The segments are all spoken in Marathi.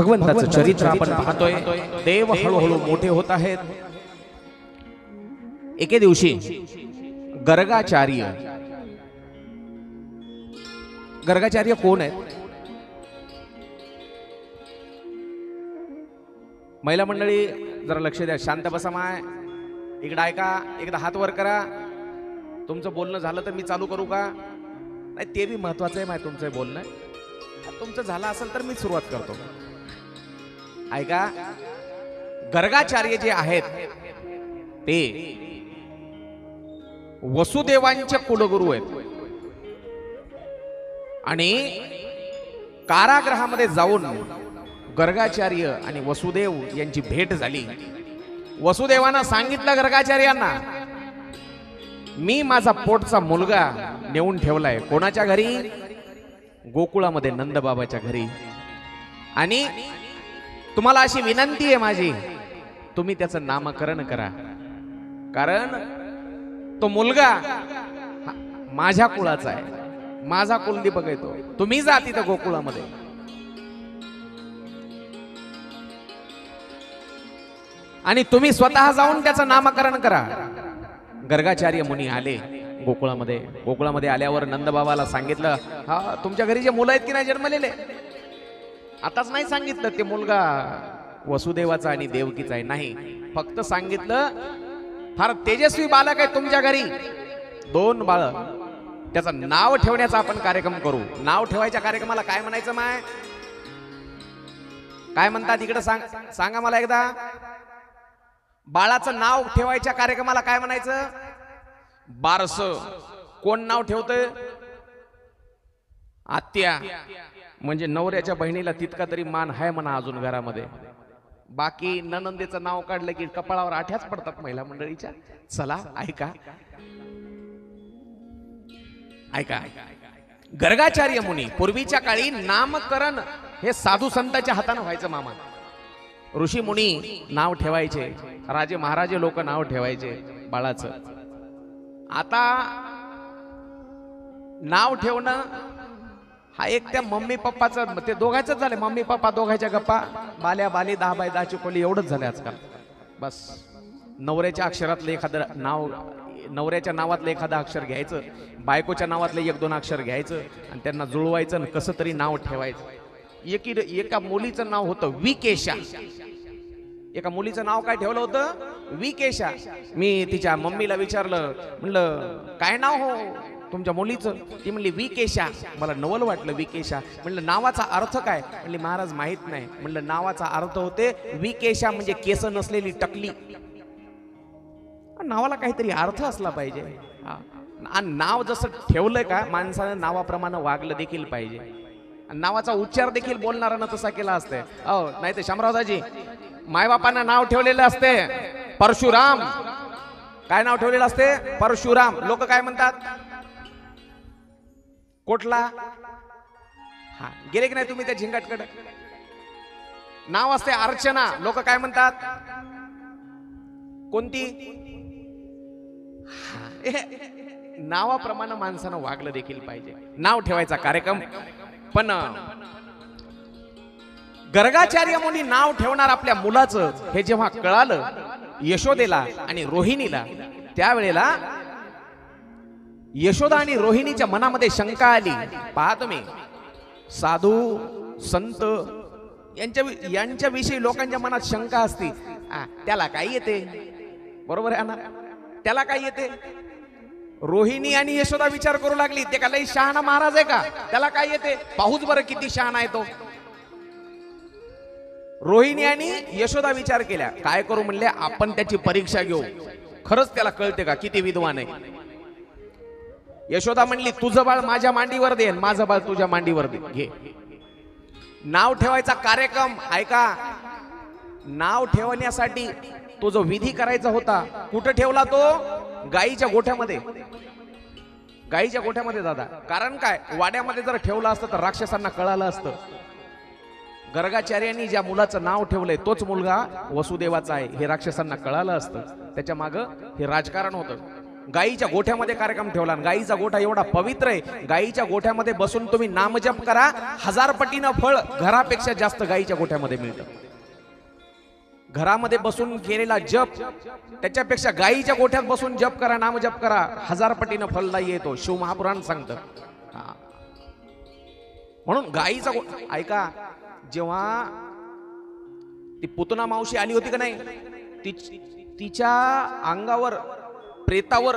भगवंताचं चरित्र आपण पाहतोय. देव हळूहळू मोठे होत आहेत. एके दिवशी गर्गाचार्य, गर्गाचार्य कोण आहेत? महिला मंडळी जरा लक्ष द्या. शांत बसा. माय इकडे ऐका. एकदा हात वर करा. तुमचं बोलणं झालं तर मी चालू करू का? नाही, ते बी महत्वाचं आहे. माय तुमचं बोलणं तुमचं झालं असेल तर मी सुरुवात करतो. ऐका. गर्गाचार्य जे आहेत ते वसुदेवांचे कुलगुरू आहेत आणि कारागृहामध्ये जाऊन गर्गाचार्य आणि वसुदेव यांची भेट झाली. वसुदेवानं सांगितलं गर्गाचार्यांना, मी माझा पोटचा मुलगा नेऊन ठेवलाय. कोणाच्या घरी? गोकुळामध्ये नंदबाबाच्या घरी. आणि तुम्हाला अशी विनंती आहे माझी, तुम्ही त्याचं नामकरण करा, कारण तो मुलगा माझ्या कुळाचा आहे, माझा कुलदीपक आहे तो. तुम्ही जा तिथं गोकुळामध्ये. आणि तुम्ही स्वतः जाऊन त्याचं नामकरण करा. गर्गाचार्य मुनी आले गोकुळामध्ये. गोकुळामध्ये आल्यावर नंदबाबाला सांगितलं, हा तुमच्या घरी जे मुलं आहेत की नाही जन्मलेले, आताच नाही सांगितलं ते मुलगा वसुदेवाचा आणि देवकीचा आहे. नाही, फक्त सांगितलं फार तेजस्वी बालक आहे तुमच्या घरी, 2 बाळ, त्याचं नाव ठेवण्याचा आपण कार्यक्रम करू. नाव ठेवायच्या कार्यक्रमाला काय म्हणायचं? माय काय म्हणतात इकडे सांगा मला एकदा. बाळाचं नाव ठेवायच्या कार्यक्रमाला काय म्हणायचं? बारस. कोण नाव ठेवतंय? आत्या. म्हणजे नवऱ्याच्या बहिणीला तितका तरी मान आहे म्हणा अजून घरामध्ये. बाकी ननंदेचं नाव काढलं की कपाळावर आठ्याच पडतात महिला मंडळीच्या. चला ऐका ऐका. गर्गाचार्य मुनी, पूर्वीच्या काळी नामकरण हे साधू संतांच्या हाताने व्हायचं मामा. ऋषी मुनी नाव ठेवायचे, राजे महाराजे लोक नाव ठेवायचे बाळाचं. आता नाव ठेवणं हा एक त्या मम्मी पप्पाचं, ते दोघांच झालं. मम्मी पप्पा दोघांच्या गप्पा, बाल्या बाली 10x10 चिकोली एवढंच झालं आजकाल. बस नवऱ्याच्या अक्षरातलं एखादं नाव, नवऱ्याच्या नावातलं एखादं अक्षर घ्यायचं, बायकोच्या नावातलं 1-2 अक्षर घ्यायचं आणि त्यांना जुळवायचं आणि कसं तरी नाव ठेवायचं. एका मुलीचं नाव होतं विकेशा. एका मुलीचं नाव काय ठेवलं होतं? विकेशा. मी तिच्या मम्मीला विचारलं, म्हणलं काय नाव हो तुमच्या मुलीचं? ती म्हणली विकेशा. मला नवल वाटलं विकेशा. म्हणलं नावाचा अर्थ काय? म्हणली महाराज माहित नाही. म्हणलं नावाचा अर्थ होते विकेशा, म्हणजे केस नसलेली टकली. नावाला काहीतरी अर्थ असला पाहिजे. नाव जसं ठेवलंय का, माणसानं नावाप्रमाणे वागलं देखील पाहिजे. नावाचा उच्चार देखील बोलणाऱ्यानं तसा केला असते. नाही तर शामरावदाजी, मायबापांना नाव ठेवलेलं असते परशुराम. काय नाव ठेवलेलं असते? परशुराम. लोक काय म्हणतात? कोटला. हा, गेले की नाही तुम्ही त्या झिंगाटकडे? नाव असते अर्चना. लोक काय म्हणतात? कोणती? नावाप्रमाणे माणसानं वागलं देखील पाहिजे. नाव ठेवायचा कार्यक्रम. पण गर्गाचार्य मुनी नाव ठेवणार आपल्या मुलाचं हे जेव्हा कळालं यशोदेला आणि रोहिणीला, त्यावेळेला यशोदा आणि रोहिणीच्या मनामध्ये शंका आली. पहा तुम्ही, साधू संत यांच्या विषयी लोकांच्या मनात शंका असते. त्याला काय येते? बरोबर आहे ना? त्याला काय येते? रोहिणी आणि यशोदा विचार करू लागली, ते का लई शहाणा महाराज आहे का? त्याला काय येते? पाहूच बरं किती शहाणा आहे तो. रोहिणी आणि यशोदा विचार केल्या, काय करू म्हणले, आपण त्याची परीक्षा घेऊ, खरंच त्याला कळते का किती विद्वान आहे. यशोदा म्हणली, तुझं बाळ माझ्या मांडीवर दे, माझं बाळ तुझ्या मांडीवर दे, घे. नाव ठेवायचा कार्यक्रम ऐका. नाव ठेवण्यासाठी तो जो विधी करायचा होता, कुठं ठेवला तो? गाईच्या गोठ्यामध्ये. गाईच्या गोठ्यामध्ये दादा. कारण काय, वाड्यामध्ये जर ठेवलं असतं तर राक्षसांना कळालं असतं. गर्गाचार्यांनी ज्या मुलाचं नाव ठेवलंय तोच मुलगा वसुदेवाचा आहे हे राक्षसांना कळालं असतं. त्याच्या मागं हे राजकारण होतं. गाईच्या गोठ्यामध्ये कार्यक्रम ठेवला. गाईचा गोठा एवढा पवित्र आहे, गाईच्या गोठ्यामध्ये बसून तुम्ही नामजप करा, 1000 पटीनं फळ घरापेक्षा जास्त गाईच्या गोठ्यामध्ये मिळतं. घरामध्ये बसून केलेला जप त्याच्यापेक्षा गाईच्या गोठ्यात बसून जप करा, नामजप करा, 1000 पटीनं फलदायी येतो. शिवमहापुराण सांगतं. म्हणून गाईचा ऐका, जेव्हा ती पुतना मावशी आली होती का नाही, तिच्या अंगावर प्रेतावर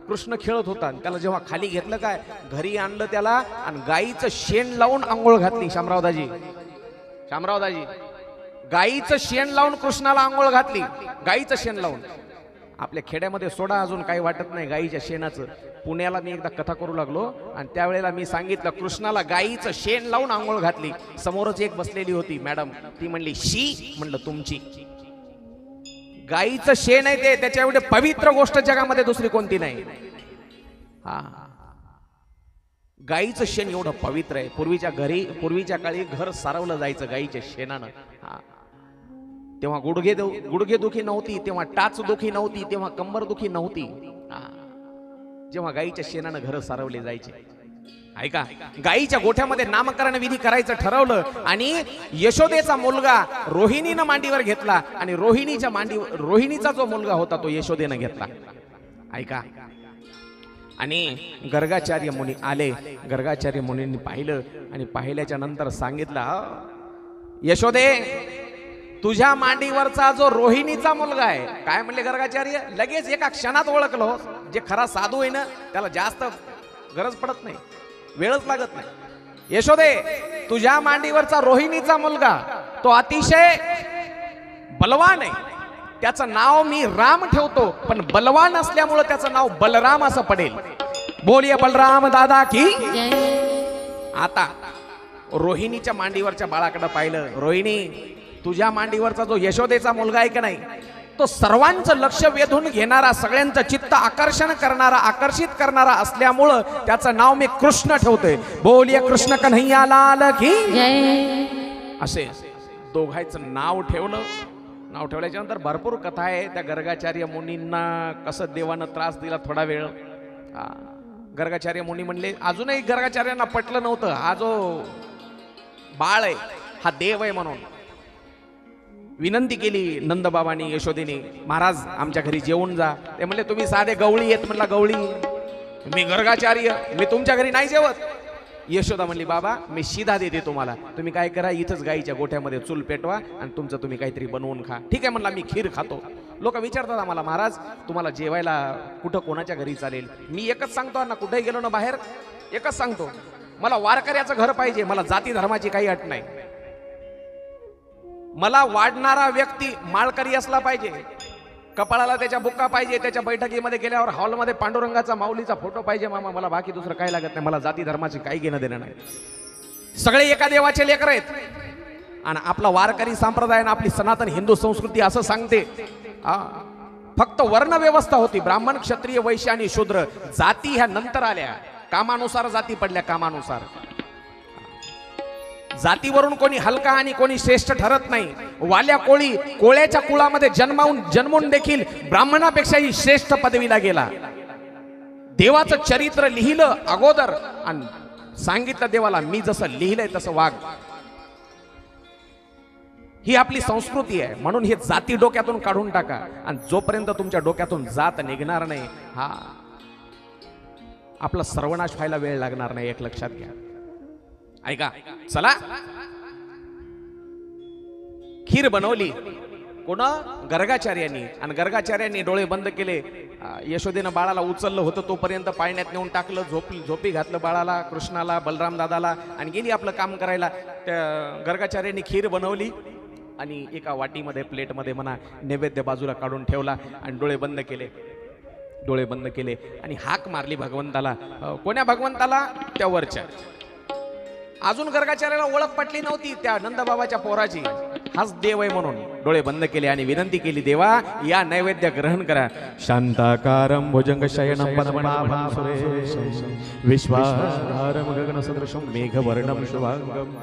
कृष्ण खेळत होता. त्याला जेव्हा खाली घेतलं, काय घरी आणलं त्याला आणि गाईचं शेण लावून आंघोळ घातली. शामरावदाजी गाईचं शेण लावून कृष्णाला आंघोळ घातली. गाईचं शेण लावून. आपल्या खेड्यामध्ये सोडा अजून काही वाटत नाही गाईच्या शेणाचं. पुण्याला मी एकदा कथा करू लागलो आणि त्यावेळेला मी सांगितलं कृष्णाला गाईचं शेण लावून आंघोळ घातली. समोरच एक बसलेली होती मॅडम, ती म्हणली शी. म्हणलं तुमची. गाईचं शेण आहे ते, त्याच्या एवढे पवित्र गोष्ट जगामध्ये दुसरी कोणती नाही. हा, गाईचं शेण एवढं पवित्र आहे. पूर्वीच्या काळी घर सारवलं जायचं गाईच्या शेणानं. हा, तेव्हा गुडघेदुखी नव्हती, तेव्हा टाचदुखी नव्हती, तेव्हा कंबरदुखी नव्हती. जेव्हा गाईच्या शेणानं घर सारवले जायचे. ऐका, गाईच्या गोठ्यामध्ये नामकरण विधी करायचं ठरवलं आणि यशोदेचा मुलगा रोहिणीनं मांडीवर घेतला आणि रोहिणीचा जो मुलगा होता तो यशोदेनं घेतला. ऐका, आणि गर्गाचार्य मुनी आले. गर्गाचार्य मुनींनी पाहिलं आणि पाहिल्याच्या नंतर सांगितलं, यशोदे, तुझ्या मांडीवरचा जो रोहिणीचा मुलगा आहे. काय म्हणले गर्गाचार्य? लगेच एका क्षणात ओळखलो. जे खरा साधू आहे ना त्याला जास्त गरज पडत नाही, वेळच लागत नाही. यशोदे, तुझ्या मांडीवरचा रोहिणीचा मुलगा तो अतिशय बलवान आहे. त्याचं नाव मी राम ठेवतो, पण बलवान असल्यामुळे त्याचं नाव बलराम असं पडेल. बोलिये बलराम दादा की. आता रोहिणीच्या मांडीवरच्या बाळाकडे पाहिलं. रोहिणी, तुझ्या मांडीवरचा जो यशोदेचा मुलगा आहे का नाही, तो सर्वांचं लक्ष वेधून घेणारा, सगळ्यांचं चित्त आकर्षित करणारा असल्यामुळं त्याचं नाव मी कृष्ण ठेवतोय. बोलिये कृष्ण कन्हैया लाल की जय. असे दोघांचं नाव ठेवलं. नाव ठेवल्याच्या नंतर भरपूर कथा आहे. त्या गर्गाचार्य मुनींना कसं देवानं त्रास दिला थोडा वेळ. गर्गाचार्य मुनी म्हणले, अजूनही गर्गाचार्यांना पटलं नव्हतं हा जो बाळ आहे हा देव आहे म्हणून. विनंती केली नंदबाबांनी, यशोदेने, महाराज आमच्या घरी जेवून जा. ते म्हणले, तुम्ही साधे गवळी येत. म्हणला, गवळी? मी गर्गाचार्य, मी तुमच्या घरी नाही जेवत. यशोदा म्हणली, बाबा मी शिधा देते तुम्हाला, तुम्ही काय करा, इथंच गाईच्या गोठ्यामध्ये चूल पेटवा आणि तुमचं तुम्ही काहीतरी बनवून खा. ठीक आहे म्हणला, मी खीर खातो. लोक विचारतात आम्हाला, महाराज तुम्हाला जेवायला कुठं कोणाच्या घरी चालेल? मी एकच सांगतो ना, कुठेही गेलो ना बाहेर एकच सांगतो, मला वारकऱ्याचं घर पाहिजे. मला जाती धर्माची काही अट नाही. मला वाढणारा व्यक्ती माळकरी असला पाहिजे, कपाळाला त्याच्या बुक्का पाहिजे, त्याच्या बैठकीमध्ये गेल्यावर हॉलमध्ये पांडुरंगाचा माऊलीचा फोटो पाहिजे. मामा मला बाकी दुसरं काही लागत नाही. मला जाती धर्माची काही घेणं देणं नाही. सगळे एका देवाचे लेकर आहेत. आणि आपला वारकरी संप्रदाय आणि आपली सनातन हिंदू संस्कृती असं सांगते, फक्त वर्ण व्यवस्था होती, ब्राह्मण, क्षत्रिय, वैश्य आणि शूद्र. जाती ह्या नंतर आल्या. कामानुसार जाती पडल्या, कामानुसार. जातीवरून कोणी हलका आणि कोणी श्रेष्ठ ठरत नाही. वाल्या कोळ्याच्या कुळामध्ये जन्मून देखील ब्राह्मणापेक्षाही श्रेष्ठ पदवीला गेला. देवाचं चरित्र लिहिलं अगोदर आणि सांगितलं देवाला, मी जसं लिहिलंय तसं वाग. ही आपली संस्कृती आहे. म्हणून हे जाती डोक्यातून काढून टाका. आणि जोपर्यंत तुमच्या डोक्यातून जात निघणार नाही, हा आपला सर्वनाश व्हायला वेळ लागणार नाही. एक लक्षात घ्या. ऐका, चला खीर बनवली कोण? गर्गाचार्यांनी. आणि गर्गाचार्यांनी डोळे बंद केले. यशोदेनं बाळाला उचललं होतं तोपर्यंत पाळण्यात नेऊन टाकलं. झोपी घातलं बाळाला, कृष्णाला, बलराम दादाला, आणि गेली आपलं काम करायला. त्या गर्गाचार्यांनी खीर बनवली आणि एका वाटीमध्ये, प्लेटमध्ये म्हणा, नैवेद्य बाजूला काढून ठेवला आणि डोळे बंद केले आणि हाक मारली भगवंताला. कोण्या भगवंताला? त्या वरच्या. अजून गर्गाचार्याला ओळख पटली नव्हती त्या नंदबाबाच्या पोराची. हाच देव आहे म्हणून डोळे बंद केले आणि विनंती केली, देवा या नैवेद्य ग्रहण करा. शांताकारं भुजंगशयनं पद्मनाभं सुरेशं विश्वाधारं गगनसदृशं मेघवर्णं शुभांगं.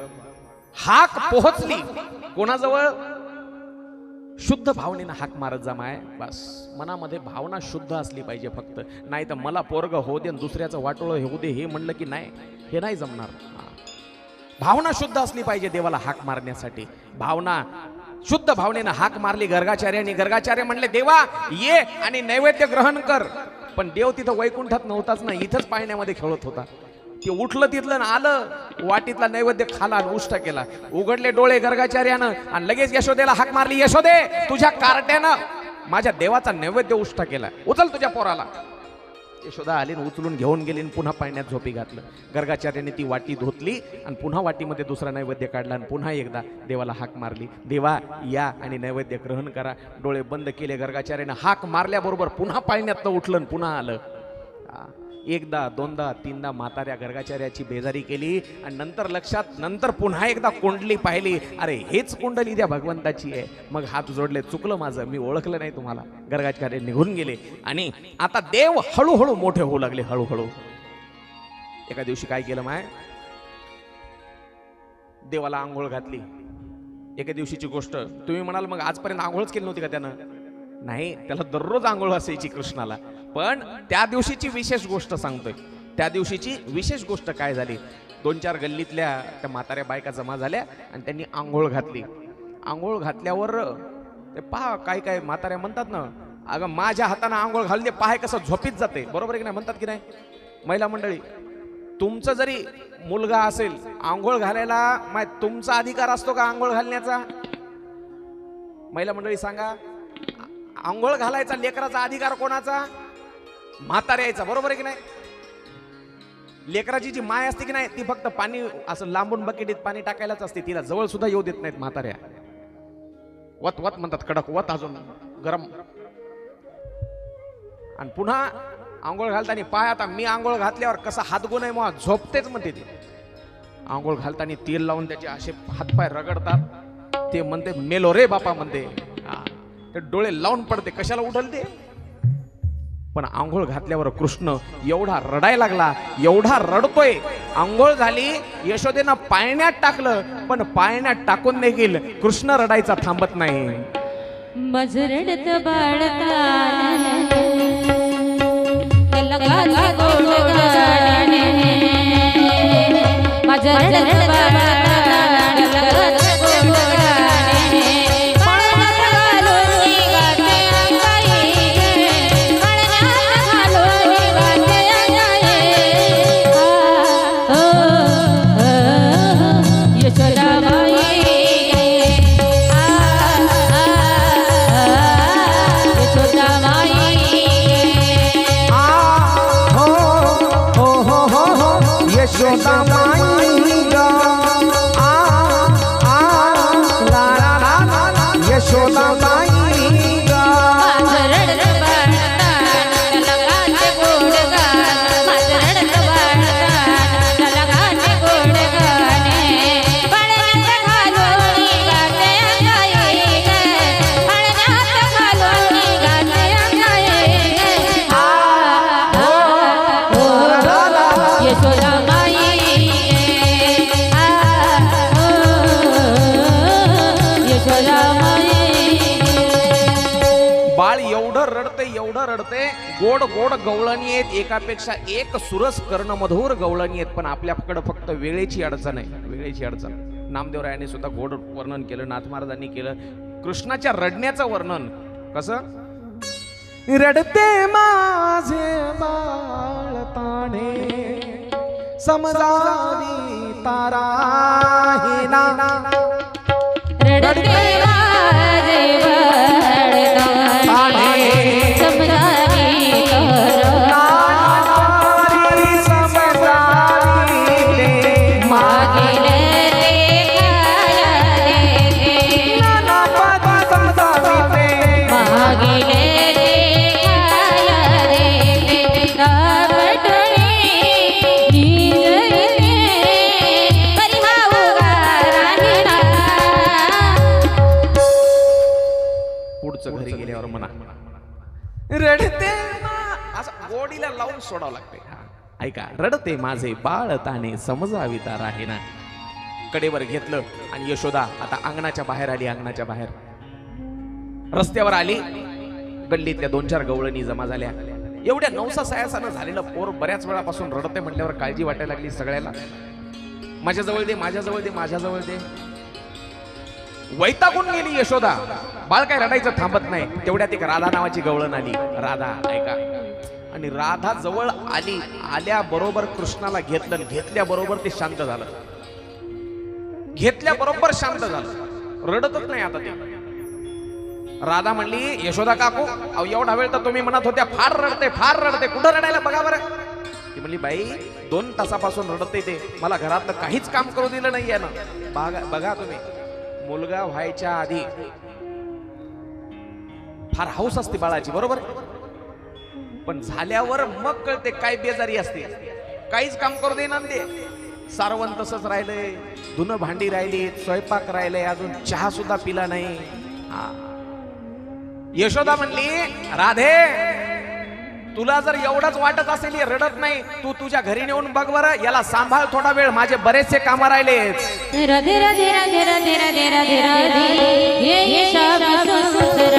हाक पोहोचली कोणाजवळ? शुद्ध भावनेनं हाक मारत जा माय. बस मनामध्ये भावना शुद्ध असली पाहिजे फक्त. नाही तर मला पोरग हो दे दुसऱ्याचं वाटोळं होऊ दे हे म्हणलं की नाही, हे नाही जमणार. भावना शुद्ध असली पाहिजे देवाला हाक मारण्यासाठी. भावना शुद्ध भावनेनं हाक मारली गर्गाचार्याने. गर्गाचार्य म्हणले देवा ये आणि नैवेद्य ग्रहण कर. पण देव तिथं वैकुंठात नव्हताच ना, इथंच पाळण्यामध्ये खेळत होता. ते उठलं तिथलं आलं, वाटीतला नैवेद्य खाला आणि उष्टा केला. उघडले डोळे गर्गाचार्यानं आणि लगेच यशोदेला हाक मारली, यशोदे तुझ्या कार्ट्यानं माझ्या देवाचा नैवेद्य उष्टा केला, उचल तुझ्या पोराला. यशोदा आली उचलून घेऊन गेली आणि पुन्हा पाण्यात झोपी घातलं. गर्गाचार्याने ती वाटी धुतली आणि पुन्हा वाटीमध्ये दुसरा नैवेद्य काढला आणि पुन्हा एकदा देवाला हाक मारली, देवा या आणि नैवेद्य ग्रहण करा. डोळे बंद केले. गर्गाचार्याने हाक मारल्याबरोबर पुन्हा पाण्यातनं उठलं आणि पुन्हा आलं. एकदा दोनदा तीनदा म्हाताऱ्या गर्गाचार्याची बेजारी केली आणि नंतर लक्षात, नंतर पुन्हा एकदा कुंडली पाहिली, अरे हेच कुंडली त्या भगवंताची आहे. मग हात जोडले, चुकलं माझं, मी ओळखलं नाही तुम्हाला. गर्गाचार्य निघून गेले आणि आता देव हळूहळू मोठे होऊ लागले. हळूहळू एका दिवशी काय केलं माय, देवाला आंघोळ घातली. एका दिवशीची गोष्ट. तुम्ही म्हणाल मग आजपर्यंत आंघोळच केली नव्हती का त्यानं? नाही, त्याला दररोज आंघोळ असायची कृष्णाला. पण त्या दिवशीची विशेष गोष्ट सांगतोय. त्या दिवशीची विशेष गोष्ट काय झाली, 2-4 गल्लीतल्या त्या म्हाताऱ्या बायका जमा झाल्या आणि त्यांनी आंघोळ घातली. आंघोळ घातल्यावर ते पहा काय काय म्हाताऱ्या म्हणतात ना, अगं माझ्या हाताने आंघोळ घालून दे, पाय कसं झोपीत जाते. बरोबर आहे की नाही? म्हणतात की नाही महिला मंडळी? तुमचं जरी मुलगा असेल आंघोळ घालायला, तुमचा अधिकार असतो का आंघोळ घालण्याचा? महिला मंडळी सांगा, आंघोळ घालायचा लेकराचा अधिकार कोणाचा? म्हाताऱ्याचा. बरोबर आहे की नाही? लेकराची जी माय असते की नाही, ती फक्त पाणी असं लांबून बकेटीत पाणी टाकायलाच असते, तिला जवळ सुद्धा येऊ देत नाहीत म्हाताऱ्या. वत वत म्हणतात, कडक वत, अजून गरम. आणि पुन्हा आंघोळ घालताना पाय, आता मी आंघोळ घातल्यावर कसा हातगुण आहे मग झोपतेच म्हणते ती. आंघोळ घालताना तेल लावून त्याचे असे हातपाय रगडतात. ते म्हणते मेलो रे बापा म्हणते. ते डोळे लावून पडते, कशाला उठल ते. पण आंघोळ घातल्यावर कृष्ण एवढा रडायला लागला, एवढा रडतोय. आंघोळ झाली, यशोदेनं पाळण्यात टाकलं, पण पाळण्यात टाकून देखील कृष्ण रडायचा थांबत नाही. मजरडत बाळता गोड गोड गवळणी आहेत, एकापेक्षा एक सुरस कर्ण मधुर गवळणी आहेत. पण आपल्याकडे फक्त वेळेची अडचण आहे, वेळेची अडचण. नामदेवरायांनी सुद्धा गोड वर्णन केलं, नाथ महाराजांनी केलं. कृष्णाच्या रडण्याचं वर्णन कसं? रडते माझे बाळताणे समजावी तारा हिना. रडते माझे बाळताणे समजावी घरी गेल्यावर म्हणा रडते असं गोडीला लावून सोडावं लागते. ऐका, रडते माझे बाळ ताने समजावी तारा आहे ना. कडेवर घेतलं आणि यशोदा आता अंगणाच्या बाहेर आली. अंगणाच्या बाहेर रस्त्यावर आली, गल्लीतल्या 2-4 गवळणी जमा झाल्या. एवढ्या 9 सायासानं झालेलं पोर बऱ्याच वेळापासून रडते म्हटल्यावर काळजी वाटायला लागली सगळ्याला. माझ्याजवळ दे, माझ्याजवळ दे, माझ्याजवळ दे. वैतागून गेली यशोदा. बाळ काय रडायचं थांबत नाही. तेवढ्यात एक राधा नावाची गवळण आली. राधा ऐका, आणि राधा जवळ आली. आल्याबरोबर कृष्णाला घेतलं, घेतल्याबरोबर ते शांत झालं. घेतल्याबरोबर शांत झालं, रडतच नाही आता ते. राधा म्हणली, यशोदा काकू, अहो एवढा वेळ तर तुम्ही म्हणत होत्या फार रडते, फार रडते, कुठं रडायला बघा बरं. ती म्हणली, बाई 2 तासापासून रडते ते, मला घरातलं काहीच काम करू दिलं नाहीये ना. बघा तुम्ही, मुलगा व्हायच्या आधी फार हौस असते बाळाची, बरोबर, पण झाल्यावर मग कळते काय बेजारी असते. काहीच काम करू देणार ते. सारवण तसंच राहिलंय, धुणं भांडी राहिली, स्वयंपाक राहिलंय, अजून चहा सुद्धा पिला नाही. यशोदा म्हणली, राधे तुला जर एवढंच वाटत असेल रडत नाही, तू तुझ्या घरी नेऊन बघ बरं, याला सांभाळ थोडा वेळ, माझे बरेचसे काम राहिले. राधे राधे राधे राधे राधे राधे राधे ये श्याम सुंदर.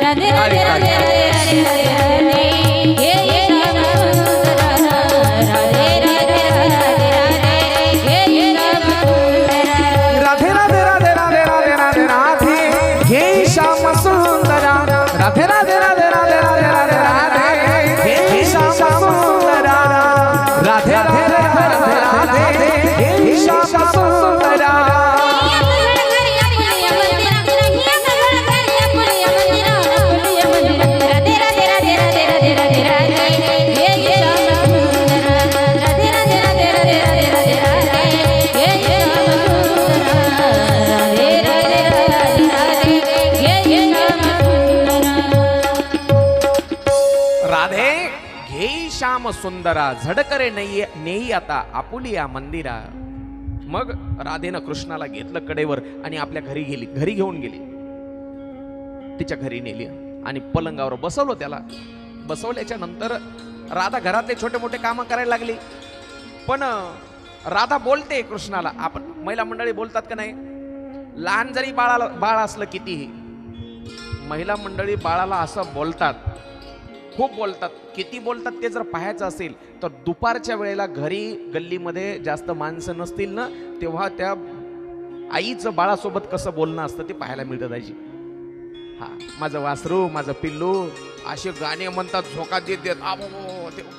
राधे राधे राधे राधे राधे राधे ये श्याम सुंदर. राधे राधे राधे राधे ये श्याम सुंदर. राधे राधे राधे राधे राधे राधे राधे हे श्याम सुंदर. राधे राधे राधे राधे राधे राधे राधे हे श्याम सुंदर. राधे राधे राधे राधे हे श्याम सुंदर. राधे घे श्याम सुंदरा, झडकरे नेई आता आपुलिया मंदिरा. मग राधेनं कृष्णाला घेतलं कडेवर आणि आपल्या घरी गेली, घरी घेऊन गेली. तिच्या घरी नेली आणि पलंगावर बसवलं. त्याला बसवल्याच्या नंतर राधा घरातले छोटे मोठे काम करायला लागली. पण राधा बोलते कृष्णाला. आपण महिला मंडळी बोलतात का नाही, लहान जरी बाळ असलं कितीही, महिला मंडळी बाळाला असं बोलतात, खूप बोलतात. किती बोलतात ते जर पाहायचं असेल तर दुपारच्या वेळेला घरी गल्लीमध्ये जास्त माणसं नसतील ना, तेव्हा त्या आईचं बाळासोबत कसं बोलणं असतं ते पाहायला मिळतं त्याची. हा, माझं वासरू, माझं पिल्लू, असे गाणे म्हणतात, झोका देत देत.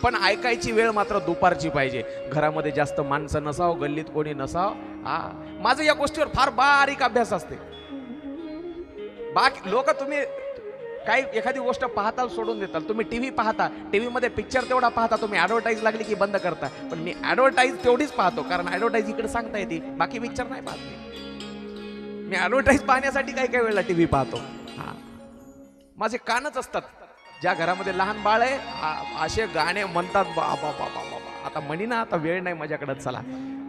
पण ऐकायची वेळ मात्र दुपारची पाहिजे. घरामध्ये जास्त माणसं नसावं, गल्लीत कोणी नसावं. हा, माझं या गोष्टीवर फार बारीक अभ्यास असते. बाकी लोक तुम्ही काही एखादी गोष्ट पाहता सोडून देताल. तुम्ही टीव्ही पाहता, टीव्ही मध्ये पिक्चर तेवढा पाहता, तुम्ही ऍडव्हर्टाईज लागली की बंद करता. पण मी ऍडव्हर्टाईज तेवढीच पाहतो, कारण ऍडव्हर्टाईज इकडे सांगता येते, बाकी पिक्चर नाही पाहत. मी ऍडव्हर्टाईज पाहण्यासाठी काही वेळेला टीव्ही पाहतो. हा, माझे कानच असतात. ज्या घरामध्ये लहान बाळ आहे असे गाणे म्हणतात, बाबा बाबा बाबा. आता म्हणी ना, आता वेळ नाही माझ्याकडे. चला,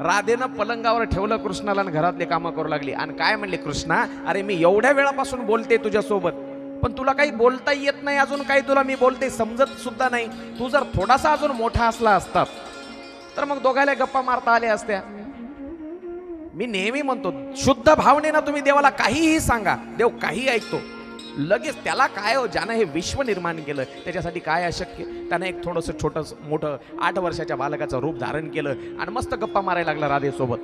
राधेनं पलंगावर ठेवलं कृष्णाला आणि घरातले कामं करू लागली. आणि काय म्हणले, कृष्णा अरे मी एवढ्या वेळापासून बोलते तुझ्यासोबत, पण तुला काही बोलता येत नाही अजून, काही तुला मी बोलते समजत सुद्धा नाही. तू जर थोडासा अजून मोठा असला असतात तर मग दोघायला गप्पा मारता आल्या असत्या. मी नेहमी म्हणतो, शुद्ध भावनेनं तुम्ही देवाला काहीही सांगा, देव काही ऐकतो लगेच. त्याला काय हो, ज्यानं हे विश्व निर्माण केलं त्याच्यासाठी काय अशक्य. त्यानं एक थोडंसं छोटं मोठं 8 वर्षाच्या बालकाचं रूप धारण केलं आणि मस्त गप्पा मारायला लागला राधेसोबत.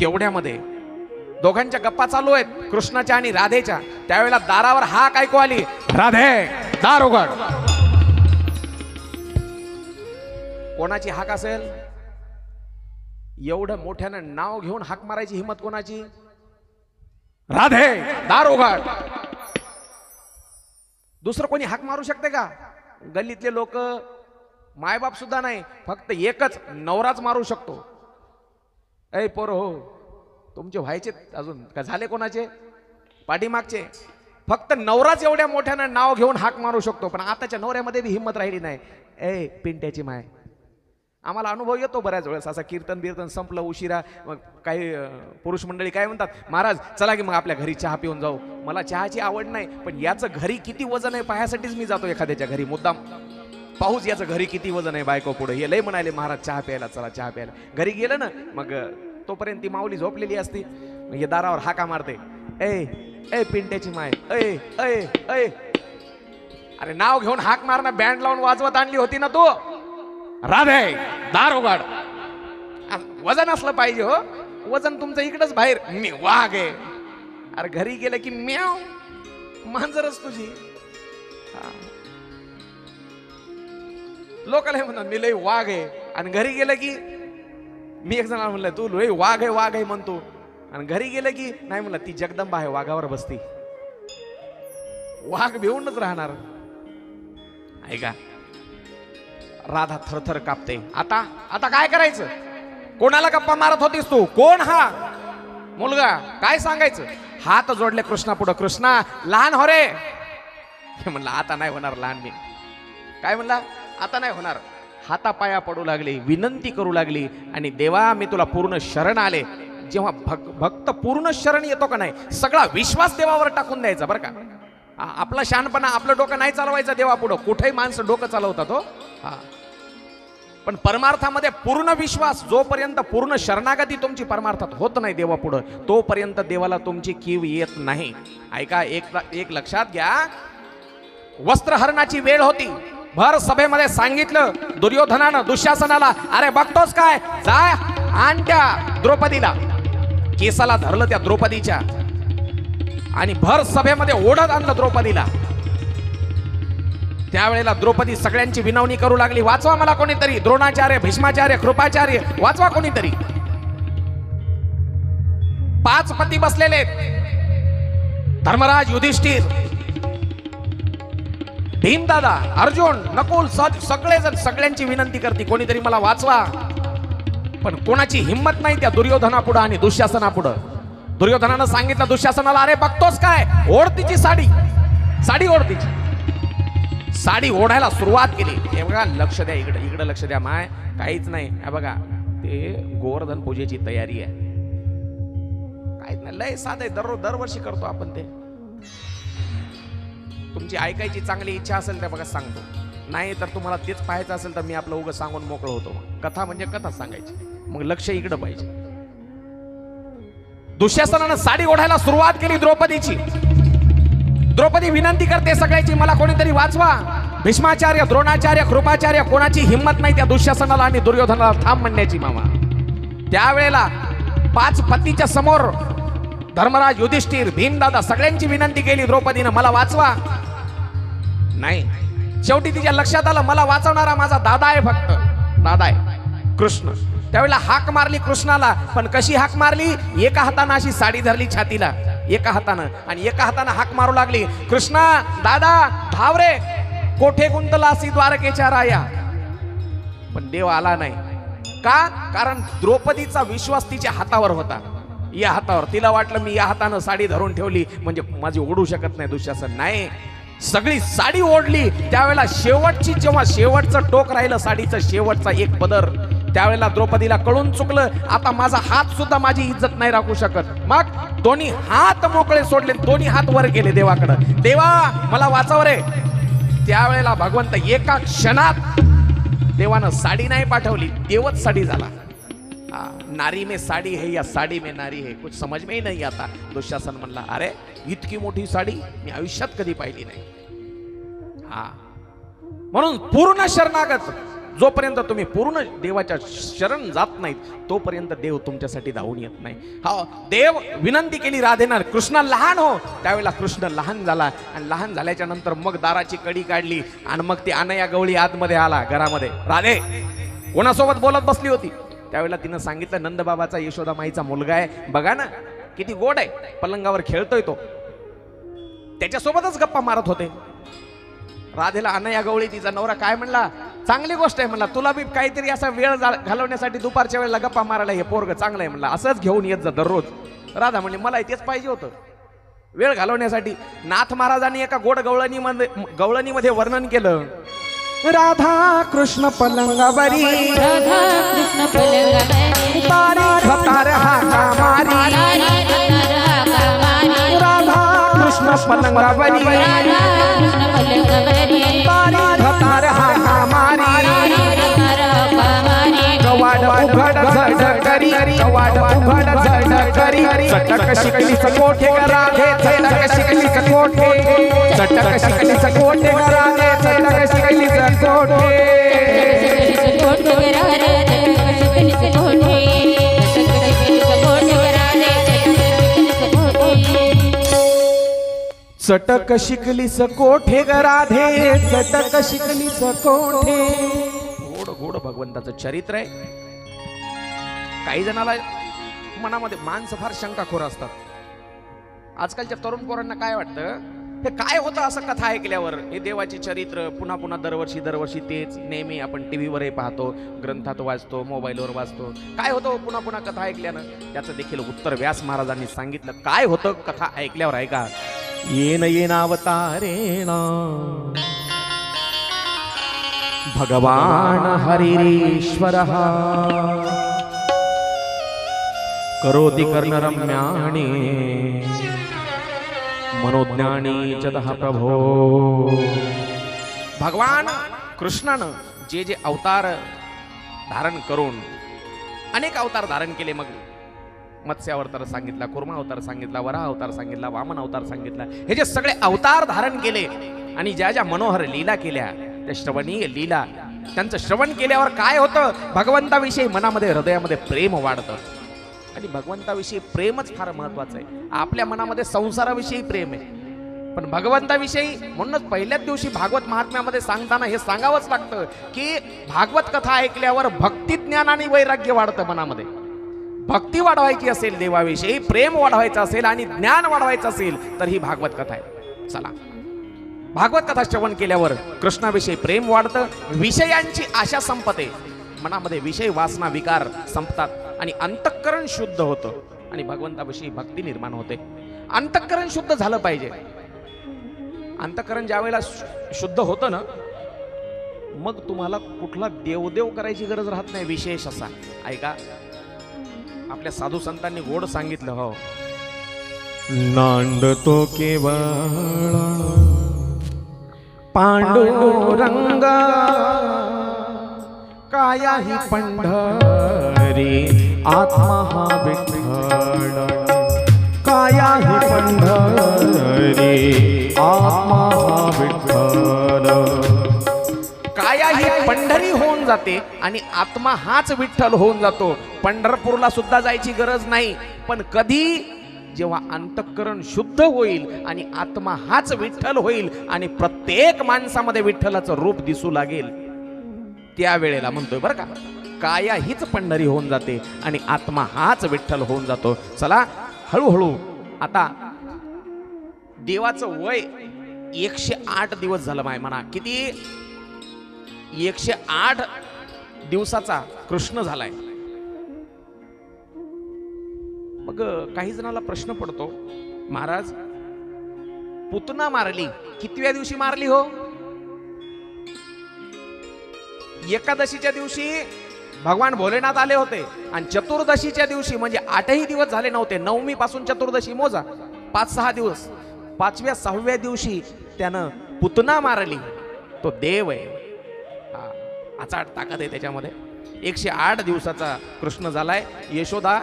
तेवढ्यामध्ये दोघांच्या गप्पा चालू आहेत, कृष्णाच्या आणि राधेच्या. त्यावेळेला दारावर हाक ऐकू आली, राधे दार उघड. कोणाची हाक असेल? एवढं मोठ्यानं नाव घेऊन हाक मारायची हिम्मत कोणाची? राधे दार उघड. दुसरं कोणी हाक मारू शकते का? गल्लीतले लोक, मायबाप सुद्धा नाही, फक्त एकच नवराच मारू शकतो. ऐ पोर हो, तुमचे व्हायचे अजून का झाले कोणाचे? पाठीमागचे. फक्त नवराच एवढ्या मोठ्यानं नाव घेऊन हाक मारू शकतो. पण आताच्या नवऱ्यामध्ये बी हिंमत राहिली नाही. ए पिंट्याची माय, आम्हाला अनुभव येतो बऱ्याच वेळेस. असा कीर्तन बिर्तन संपलं उशिरा, मग काही पुरुष मंडळी काय म्हणतात, महाराज चला की मग आपल्या घरी चहा पिऊन जाऊ. मला चहाची आवड नाही, पण याचं घरी किती वजन आहे पाहण्यासाठीच मी जातो एखाद्याच्या घरी मुद्दाम. पाहूच याचं घरी किती वजन आहे बायको पुढे. हे लय म्हणाले, महाराज चहा प्यायला चला, चहा प्यायला. घरी गेलं ना, मग तोपर्यंत ती माऊली झोपलेली असती. मग हे दारावर हाका मारते, ए ए पिंट्याची माय, अय अय अय, अरे नाव घेऊन हाक मार ना, बँड लावून वाजवत आणली होती ना तू. राधे दार उघड. वजन असलं पाहिजे हो, वजन तुमचं इकडच बाहेर. मी वाघ आहे. अरे घरी गेलं की म्याव, मांजरच तुझी. लोकांना म्हणतात मी लय वाघ आहे, आणि घरी गेलं की मी एक जणाला म्हणलं तू लय वाघ आहे वाघ आहे म्हणतो, आणि घरी गेलं की नाही म्हणलं ती जगदंबा आहे वाघावर बसती. वाघ भिवूनच राहणार. ऐका राधा थरथर कापते. आता आता काय करायचं? कोणाला गप्पा मारत होतीस तू? कोण हा मुलगा? काय सांगायचं? हात जोडले कृष्णा पुढं. कृष्णा लहान हो रे. म्हणलं आता नाही होणार लहान. मी काय म्हणला? आता नाही होणार. हातापाया पडू लागली, विनंती करू लागली, आणि देवा मी तुला पूर्ण शरण आले. जेव्हा भक्त पूर्ण शरण येतो का नाही, सगळा विश्वास देवावर टाकून द्यायचा बरं का. आपला शहाणपणा, आपलं डोकं नाही चालवायचं देवा पुढं. कुठेही माणसं डोकं चालवतात हो. हा, पण परमार्थामध्ये पूर्ण विश्वास, जोपर्यंत पूर्ण शरणागती तुमची परमार्थात होत नाही देवा पुढं, तोपर्यंत देवाला तुमची कीव येत नाही. ऐका, एक लक्षात घ्या. वस्त्रहरणाची वेळ होती. भर सभेमध्ये सांगितलं दुर्योधनानं दुःशासनाला, अरे बघतोस काय, जाय आण त्या द्रौपदीला. केसाला धरलं त्या द्रौपदीच्या, आणि भर सभेमध्ये ओढत आणलं द्रौपदीला. त्यावेळेला द्रौपदी सगळ्यांची विनवणी करू लागली, वाचवा मला कोणीतरी, द्रोणाचार्य, भीष्माचार्य, कृपाचार्य, वाचवा कोणीतरी. 5 पती बसलेले, धर्मराज, युधिष्ठिर, भीमदादा, अर्जुन, नकुल, सगळेजण सगळ्यांची विनंती करते कोणीतरी मला वाचवा. पण कोणाची हिंमत नाही त्या दुर्योधनापुढं आणि दुःशासनापुढं. दुर्योधनानं सांगितलं दुःशासनाला, अरे बघतोस काय, ओढ तिची साडी, साडी ओढ तिची. साडी ओढायला सुरुवात केली. हे बघा, लक्ष द्या, इकडे इकडे लक्ष द्या माय, काहीच नाही. हे बघा, ते गोवर्धन पूजेची तयारी आहे. काहीच नाही, लय साधं आहे, दरवर्षी करतो आपण ते. तुमची ऐकायची चांगली इच्छा असेल तर बघा सांगतो, नाही तर तुम्हाला तेच पाहायचं असेल तर मी आपलं उगं सांगून मोकळं होतो. कथा म्हणजे कथा सांगायची, मग लक्ष इकडं पाहिजे. दुःशासनानं साडी ओढायला सुरुवात केली द्रौपदीची. द्रौपदी विनंती करते सगळ्याची, मला कोणीतरी वाचवा. भीष्माचार्य, द्रोणाचार्य, कृपाचार्य, कोणाची हिंमत नाही त्या दुःशासनाला आणि दुर्योधनाला थांब म्हणण्याची. मामा त्यावेळेला 5 पतीच्या समोर धर्मराज, युधिष्ठिर, भीमदादा सगळ्यांची विनंती केली द्रौपदीनं, मला वाचवा. नाही, शेवटी तिच्या लक्षात आलं मला वाचवणारा माझा दादा आहे, फक्त दादा आहे कृष्ण. त्यावेळेला हाक मारली कृष्णाला, पण कशी हाक मारली? एका हातानं अशी साडी धरली छातीला, एका हातानं, आणि एका हातानं हाक मारू लागली, कृष्णा दादा धाव रे, कोठे गुंतलासी द्वारकेच्या राया. पण देव आला नाही. का? कारण द्रौपदीचा विश्वास तिच्या हातावर होता, या हातावर. तिला वाटलं मी या हातानं साडी धरून ठेवली म्हणजे माझी ओढू शकत नाही दुःशासन. नाही, सगळी साडी ओढली. त्यावेळेला शेवटची, जेव्हा शेवटचं टोक राहिलं साडीचं, शेवटचा एक पदर, त्यावेळेला द्रौपदीला कळून चुकलं, आता माझा हात सुद्धा माझी इज्जत नाही राखू शकत. मग दोन्ही हात मोकळे सोडले, दोन्ही हात वर गेले देवाकडे, देवा मला वाचव रे. त्यावेळेला भगवंत एका क्षणात, देवानं साडी नाही पाठवली, देवच साडी झाला. नारी में साडी है या साडी में नारी है, कुछ समझ में ही नहीं आता. दुःशासन म्हणला, अरे इतकी मोठी साडी मी आयुष्यात कधी पाहिली नाही. हा, म्हणून पूर्ण शरणागत, जोपर्यंत तुम्ही पूर्ण देवाच्या शरण जात नाहीत तोपर्यंत देव तुमच्यासाठी धावून येत नाही. हा, देव विनंती केली राधेनं, कृष्ण लहान हो. त्यावेळेला कृष्ण लहान झाला, आणि लहान झाल्याच्या नंतर मग दाराची कडी काढली, आणि मग ती अनया गवळी आतमध्ये आला घरामध्ये. राधे कोणासोबत बोलत बसली होती? त्यावेळेला तिनं सांगितलं, नंदबाबाचा यशोदा माईचा मुलगा आहे, बघा ना किती गोड आहे, पलंगावर खेळतोय तो. त्याच्यासोबतच गप्पा मारत होते. राधेला अनया गवळी तिचा नवरा काय म्हणला, चांगली गोष्ट आहे म्हणला, तुला बी काहीतरी असा वेळ घालवण्यासाठी दुपारच्या वेळेला गप्पा मारायला हे पोरग चांगलं आहे म्हणला, असंच घेऊन येत जा दररोज. राधा म्हणली, मला तेच पाहिजे होतं, वेळ घालवण्यासाठी. नाथ महाराजांनी एका गोड गवळणीमध्ये वर्णन केलं, राधा कृष्ण पलंगावरी, राधा कृष्ण पलंगावरी, तारे हाका मारी, राधा कृष्ण पलंगावरी, तारे हाका मारी, कवाड उघड झड करी, कवाड उघड झड करी. हरी चटक शिकली सकोठे राधे चटक शिकली सकोठे चटक शिकली सकोठे राधे चटक शिकली सकोठे चटक शिकली सकोठे राधे चटक शिकली सकोठे. गोड गोड भगवंताचं चरित्र आहे. काही जणाला मनामध्ये माणसं फार शंकाखोर असतात. आजकालच्या तरुण पोरांना काय वाटतं, हे काय होतं असं कथा ऐकल्यावर, हे देवाचे चरित्र पुन्हा पुन्हा दरवर्षी तेच नेहमी आपण टीव्हीवरही पाहतो, ग्रंथात वाचतो, मोबाईलवर वाचतो. काय होतं पुन्हा पुन्हा कथा ऐकल्यानं? त्याचं देखील उत्तर व्यास महाराजांनी सांगितलं. काय होतं कथा ऐकल्यावर? ऐका. येन येन अवतारेण भगवान हरिरीश्वरः करोति कर्णरम्याणि मनोज्ञानी चतः प्रभो. भगवान कृष्णानं जे जे अवतार धारण करून अनेक अवतार धारण केले. मग मत्स्य अवतार सांगितला, कुर्मा अवतार सांगितला, वराह अवतार सांगितला, वामन अवतार सांगितला. हे जे सगळे अवतार धारण केले आणि ज्या ज्या मनोहर लीला केल्या, त्या श्रवणीय लीला, त्यांचं श्रवण केल्यावर काय होतं? भगवंताविषयी मनामध्ये हृदयामध्ये प्रेम वाढतं. आणि भगवंताविषयी प्रेमच फार महत्वाचं आहे. आपल्या मनामध्ये संसाराविषयी प्रेम आहे, पण भगवंताविषयी म्हणूनच पहिल्याच दिवशी भागवत महात्म्यामध्ये सांगताना हे सांगावंच लागतं की भागवत कथा ऐकल्यावर भक्ती ज्ञान आणि वैराग्य वाढतं. मनामध्ये भक्ती वाढवायची असेल, देवाविषयी प्रेम वाढवायचं असेल आणि ज्ञान वाढवायचं असेल तर ही भागवत कथा आहे. चला, भागवत कथा श्रवण केल्यावर कृष्णाविषयी प्रेम वाढतं, विषयांची आशा संपते, मनामध्ये विषय वासना विकार संपतात आणि अंतःकरण शुद्ध होतं आणि भगवंताविषयी भक्ती निर्माण होते. अंतःकरण शुद्ध झालं पाहिजे. अंतःकरण ज्या वेळेला शुद्ध होतं ना, मग तुम्हाला कुठला देवदेव करायची गरज राहत नाही. विशेष असा ऐका, आपल्या साधू संतांनी गोड सांगितलं. हो, नांदतो केवळ पांडुरंग काया ही पंढरी आत्मा हा विठ्ठल. काया ही पंढरी आत्मा हा विठ्ठल. काया ही पंढरी होऊन जाते आणि आत्मा हाच विठ्ठल होऊन जातो. पंढरपूरला सुद्धा जायची गरज नाही. पण कधी? जेव्हा अंतःकरण शुद्ध होईल आणि आत्मा हाच विठ्ठल होईल आणि प्रत्येक माणसामध्ये विठ्ठलाचं रूप दिसू लागेल, त्यावेळेला म्हणतोय बरं का, काया हीच पंढरी होऊन जाते आणि आत्मा हाच विठ्ठल होऊन जातो. चला, हळूहळू आता देवाचं वय 108 दिवस झालं माय. म्हणा किती? 108 दिवसाचा कृष्ण झालाय. मग काही जणाला प्रश्न पडतो, महाराज पुतना मारली, कितव्या दिवशी मारली हो? एकादशीच्या दिवशी भगवान भोलेनाथ आले होते आणि चतुर्दशीच्या दिवशी, म्हणजे 8ही दिवस झाले नव्हते, नवमी पासून चतुर्दशी मोजा, 5-6 दिवस, 5व्या-6व्या दिवशी त्यानं पुतना मारली. तो देव आहे, अचाट ताकद आहे त्याच्यामध्ये. 108 दिवसाचा कृष्ण झालाय. यशोदा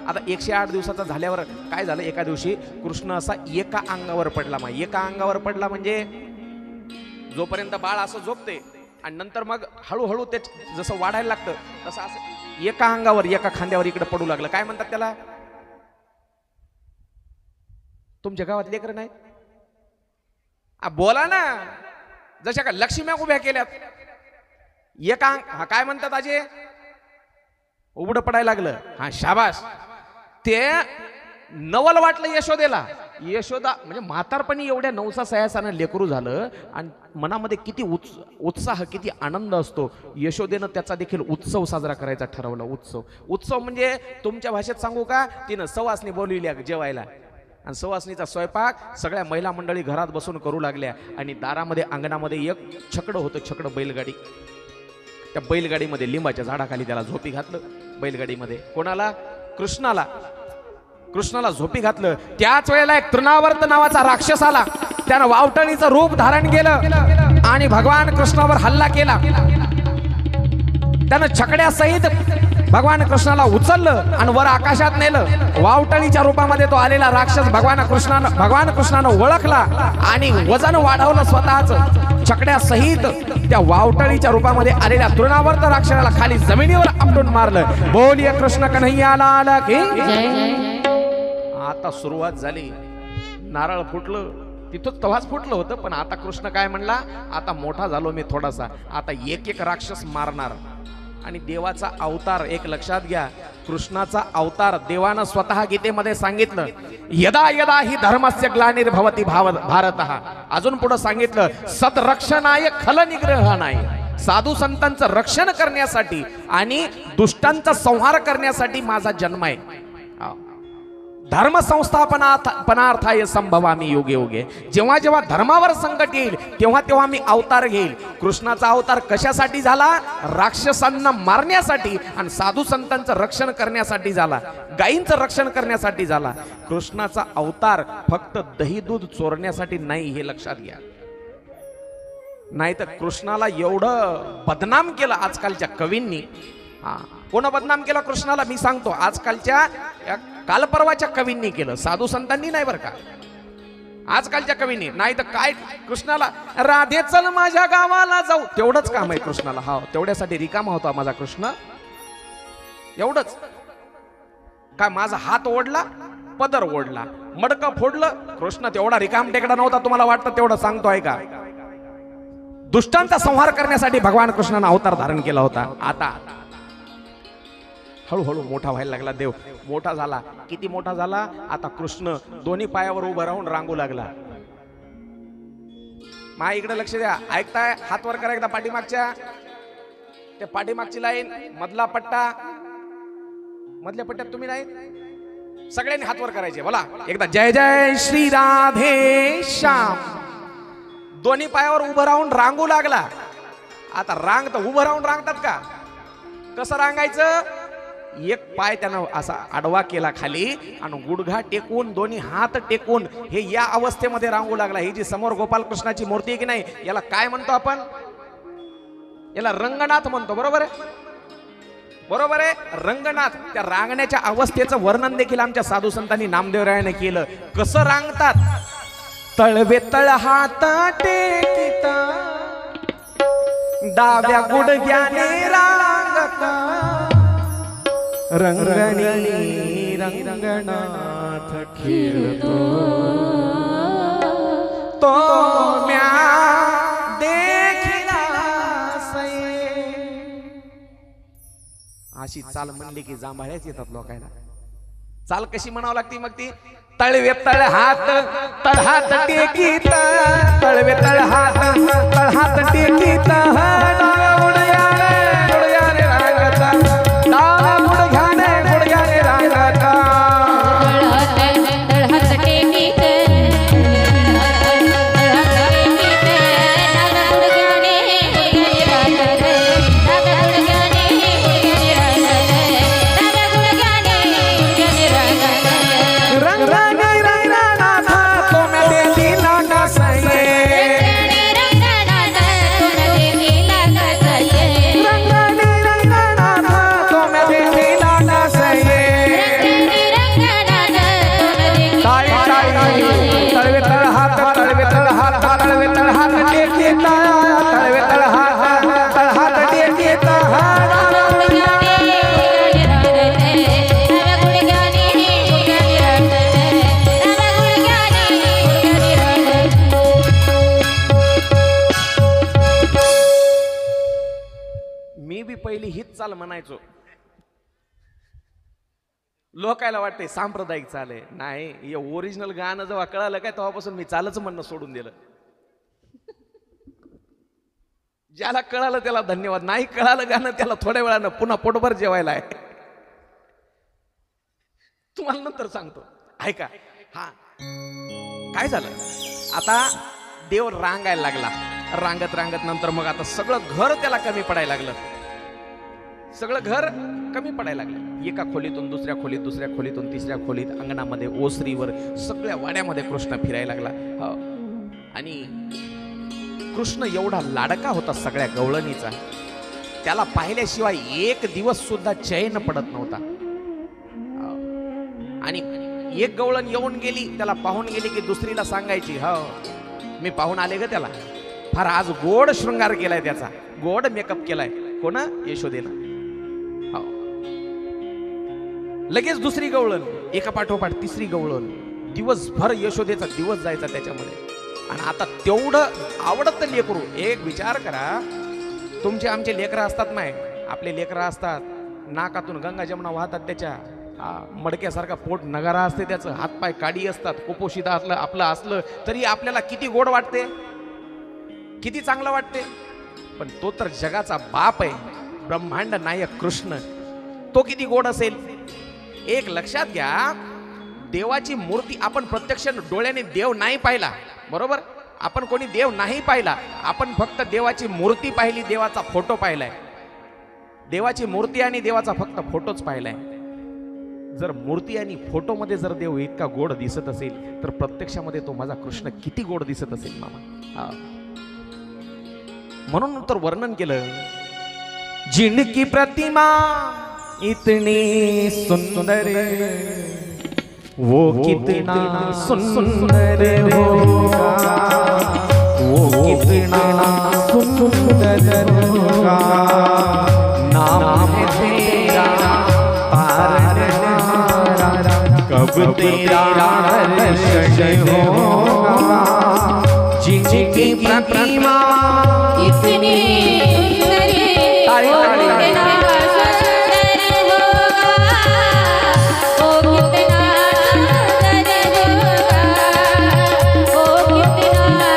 आता 108 दिवसाचा झाल्यावर काय झालं? एका दिवशी कृष्ण असा एका अंगावर पडला. मग एका अंगावर पडला म्हणजे जोपर्यंत बाळ असं झोपते आणि नंतर मग हळूहळू ते जसं वाढायला लागतं तसं असं एका अंगावर एका खांद्यावर इकडे पडू लागलं. काय म्हणतात त्याला? तुमच्या गावात लेकर नाही? बोला ना. जशा का लक्ष्म्या उभ्या केल्यात एका हा काय म्हणतात आजे? उघडं पडायला लागलं. हा शाबास. ते नवल वाटलं यशोदेला. यशोदा म्हणजे म्हातारपणी एवढ्या नवसा सयासानं लेकरू झालं आणि मनामध्ये किती उत्साह, किती आनंद असतो. यशोदेनं त्याचा देखील उत्सव साजरा करायचा ठरवलं. उत्सव म्हणजे तुमच्या भाषेत सांगू का, तिनं सवासणी बोलविल्या जेवायला आणि सवासणीचा स्वयंपाक सगळ्या महिला मंडळी घरात बसून करू लागल्या आणि दारामध्ये अंगणामध्ये एक छकडं होतं, छकडं बैलगाडी. त्या बैलगाडीमध्ये लिंबाच्या झाडाखाली त्याला झोपी घातलं. बैलगाडीमध्ये कोणाला? कृष्णाला झोपी घातलं. त्याच वेळेला एक तृणावर्त नावाचा राक्षस आला. त्यानं वावटणीचं रूप धारण केलं आणि भगवान कृष्णावर हल्ला केला. त्यानं छकड्यासहित भगवान कृष्णाला उचललं आणि वर आकाशात नेलं. वावटळीच्या रूपामध्ये तो आलेला राक्षस भगवान कृष्णानं ओळखला आणि वजन वाढवलं स्वतःच छकड्या सहित त्या वावटळीच्या रूपामध्ये आलेल्या तृणावर्त राक्षसाला खाली जमिनीवर आपटून मारलं. बोलिये कृष्ण कन्हैया लाल की. आता सुरुवात झाली. नारळ फुटलं तिथंच तवाच फुटलं होतं, पण आता कृष्ण काय म्हणला, आता मोठा झालो मी थोडासा, आता एक एक राक्षस मारणार. आणि देवाचा अवतार एक लक्षात घ्या, कृष्णाचा अवतार देवानं स्वतः गीतेमध्ये सांगितलं, यदा यदा ही धर्मस्य ग्लानिर्भवति भारतः. अजून पुढे सांगितलं, सदरक्षणाय खल निग्रहणाय. साधू संतांचं रक्षण करण्यासाठी आणि दुष्टांचा संहार करण्यासाठी माझा जन्म आहे. धर्म संस्थापनार्थाय संभवामी योगे योगे. जेव्हा जेव्हा धर्मावर संकट येईल तेव्हा तेव्हा मी अवतार घेईल. कृष्णाचा अवतार कशासाठी झाला? राक्षसांना मारण्यासाठी आणि साधू संतांचं रक्षण करण्यासाठी झाला, गायींचं रक्षण करण्यासाठी झाला. कृष्णाचा अवतार फक्त दही दूध चोरण्यासाठी नाही, हे लक्षात घ्या. नाही तर कृष्णाला एवढं बदनाम केलं आजकालच्या कवींनी. कोण बदनाम केलं कृष्णाला? मी सांगतो, आजकालच्या कालपर्वाच्या कवींनी केलं, साधू संतांनी नाही बरं का. आजकालच्या कवींनी. नाही तर काय कृष्णाला, राधे चल माझ्या गावाला जाऊ, तेवढंच काम आहे कृष्णाला. हा, तेवढ्यासाठी रिकामा होता माझा कृष्ण, एवढंच. काय माझा हात ओढला, पदर ओढला, मडकं फोडलं, कृष्ण तेवढा रिकाम टेकडा नव्हता. तुम्हाला वाटतं तेवढं सांगतो आहे का? दुष्टांचा संहार करण्यासाठी भगवान कृष्णाने अवतार धारण केला होता. आता हळूहळू मोठा व्हायला लागला. देव मोठा झाला. किती मोठा झाला? आता कृष्ण दोन्ही पायावर उभं राहून रांगू लागला. मा इकडे लक्ष द्या, ऐकताय? हात वर करा एकदा पाठीमागच्या. त्या पाठीमागची लाईन, मधला पट्टा, मधल्या पट्ट्यात तुम्ही नाही, सगळ्यांनी हात वर करायचे. बोला एकदा, जय जय श्री राधे श्याम. दोन्ही पायावर उभं राहून रांगू लागला. आता रांग तर उभं राहून रांगतात का? कसं रांगायचं? एक पाय त्यानं असा आडवा केला खाली आणि गुडघा टेकून, दोन्ही हात टेकून, हे या अवस्थेमध्ये रांगू लागला. ही जी समोर गोपालकृष्णाची मूर्ती आहे की नाही, याला काय म्हणतो आपण? याला रंगनाथ म्हणतो. बरोबर आहे? बरोबर आहे, रंगनाथ. त्या रांगण्याच्या अवस्थेचं वर्णन देखील आमच्या साधू संतांनी नामदेवरायाने केलं. कसं रांगतात? तळवे तळ हात टेकिता, डाव्या गुडघ्याने रांगता, रंगणी रंगनाथ खेळतो, तो म्या देखला सये. अशी चाल म्हणली की जांभळ्याच येतात लोकांना. चाल कशी म्हणावं लागते मग ती? तळवे तळ हात, तळ हात टेकीत, तळवे तळ हात, तळ हात टेकीत, पहिली हीच चाल म्हणायचो. लोकायला वाटते सांप्रदायिक चाल आहे. नाही, हे ओरिजिनल गाणं जेव्हा कळालं काय तेव्हापासून मी चालच म्हणणं सोडून दिलं. ज्याला कळालं त्याला धन्यवाद, नाही कळालं गाणं त्याला थोड्या वेळानं पुन्हा पोटभर जेवायला आहे. तुम्हाला नंतर सांगतो, ऐका. हा, काय झालं? आता देव रांगायला लागला. रांगत रांगत नंतर मग आता सगळं घर त्याला कमी पडायला लागलं. सगळं घर कमी पडायला लागलं. एका खोलीतून दुसऱ्या खोलीत, दुसऱ्या खोलीतून तिसऱ्या खोलीत, अंगणामध्ये, ओसरीवर, सगळ्या वाड्यामध्ये कृष्ण फिरायला लागला. आणि कृष्ण एवढा लाडका होता सगळ्या गवळणीचा. त्याला पाहिल्याशिवाय एक दिवस सुद्धा चैन पडत नव्हता. आणि एक गवळण येऊन गेली, त्याला पाहून गेली की दुसरीला सांगायची, हो मी पाहून आले ग त्याला, फार आज गोड शृंगार केलाय, त्याचा गोड मेकअप केलाय. कोण? यशोदेनं. हो. लगेच दुसरी गवळण, एका पाठोपाठ तिसरी गवळण. दिवसभर यशोदेचा दिवस जायचा त्याच्यामध्ये. आणि आता तेवढं आवडत लेकरू. एक विचार करा, तुमचे आमचे लेकरं असतात नाही, आपले लेकरं असतात, नाकातून गंगा जमुना वाहतात त्याच्या, मडक्यासारखा पोट नगारा असते त्याचं, हातपाय काडी असतात, कुपोषित असलं आपलं असलं तरी आपल्याला किती गोड वाटते, किती चांगलं वाटते. पण तो तर जगाचा बाप आहे, ब्रह्मांड नायक कृष्ण, तो किती गोड असेल. एक लक्षात घ्या, देवाची मूर्ती आपण प्रत्यक्ष डोळ्याने देव नाही पाहिला, बरोबर, आपण कोणी देव नाही पाहिला, आपण फक्त देवाची मूर्ती पाहिली, देवाचा फोटो पाहिलाय. देवाची मूर्ती आणि देवाचा फक्त फोटोच पाहिलाय. जर मूर्ती आणि फोटोमध्ये जर देव इतका गोड दिसत असेल तर प्रत्यक्षामध्ये तो माझा कृष्ण किती गोड दिसत असेल मामा. म्हणून तर वर्णन केलं, जिनकी प्रतिमा इतनी सुंदर, वो कितना सुंदर होगा, वो कितना सुंदर होगा, नाम है तेरा तारनहारा, कब तेरा दर्शन होगा, जिनकी प्रतिमा इतनी सुंदर, वो कितना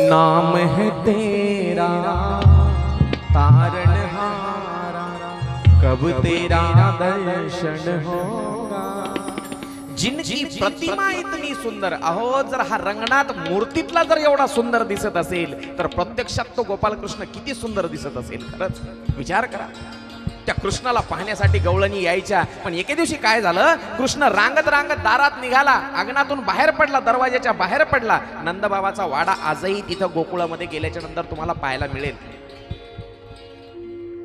नाम है तेरा तारनहारा, कब तेरा दर्शन होगा, जिनकी प्रतिमा इतनी सुंदर. अहो, जर हा रंगनाथ मूर्तीतला जर एवढा सुंदर दिसत असेल तर प्रत्यक्षात तो गोपालकृष्ण किती सुंदर दिसत असेल. खरंच विचार करा, त्या कृष्णाला पाहण्यासाठी गवळणी यायच्या. पण एके दिवशी काय झालं, कृष्ण रांगत रांगत दारात निघाला, अंगणातून बाहेर पडला, दरवाजाच्या बाहेर पडला. नंदबाबाचा वाडा आजही तिथं गोकुळामध्ये गेल्याच्या नंतर तुम्हाला पाहायला मिळेल.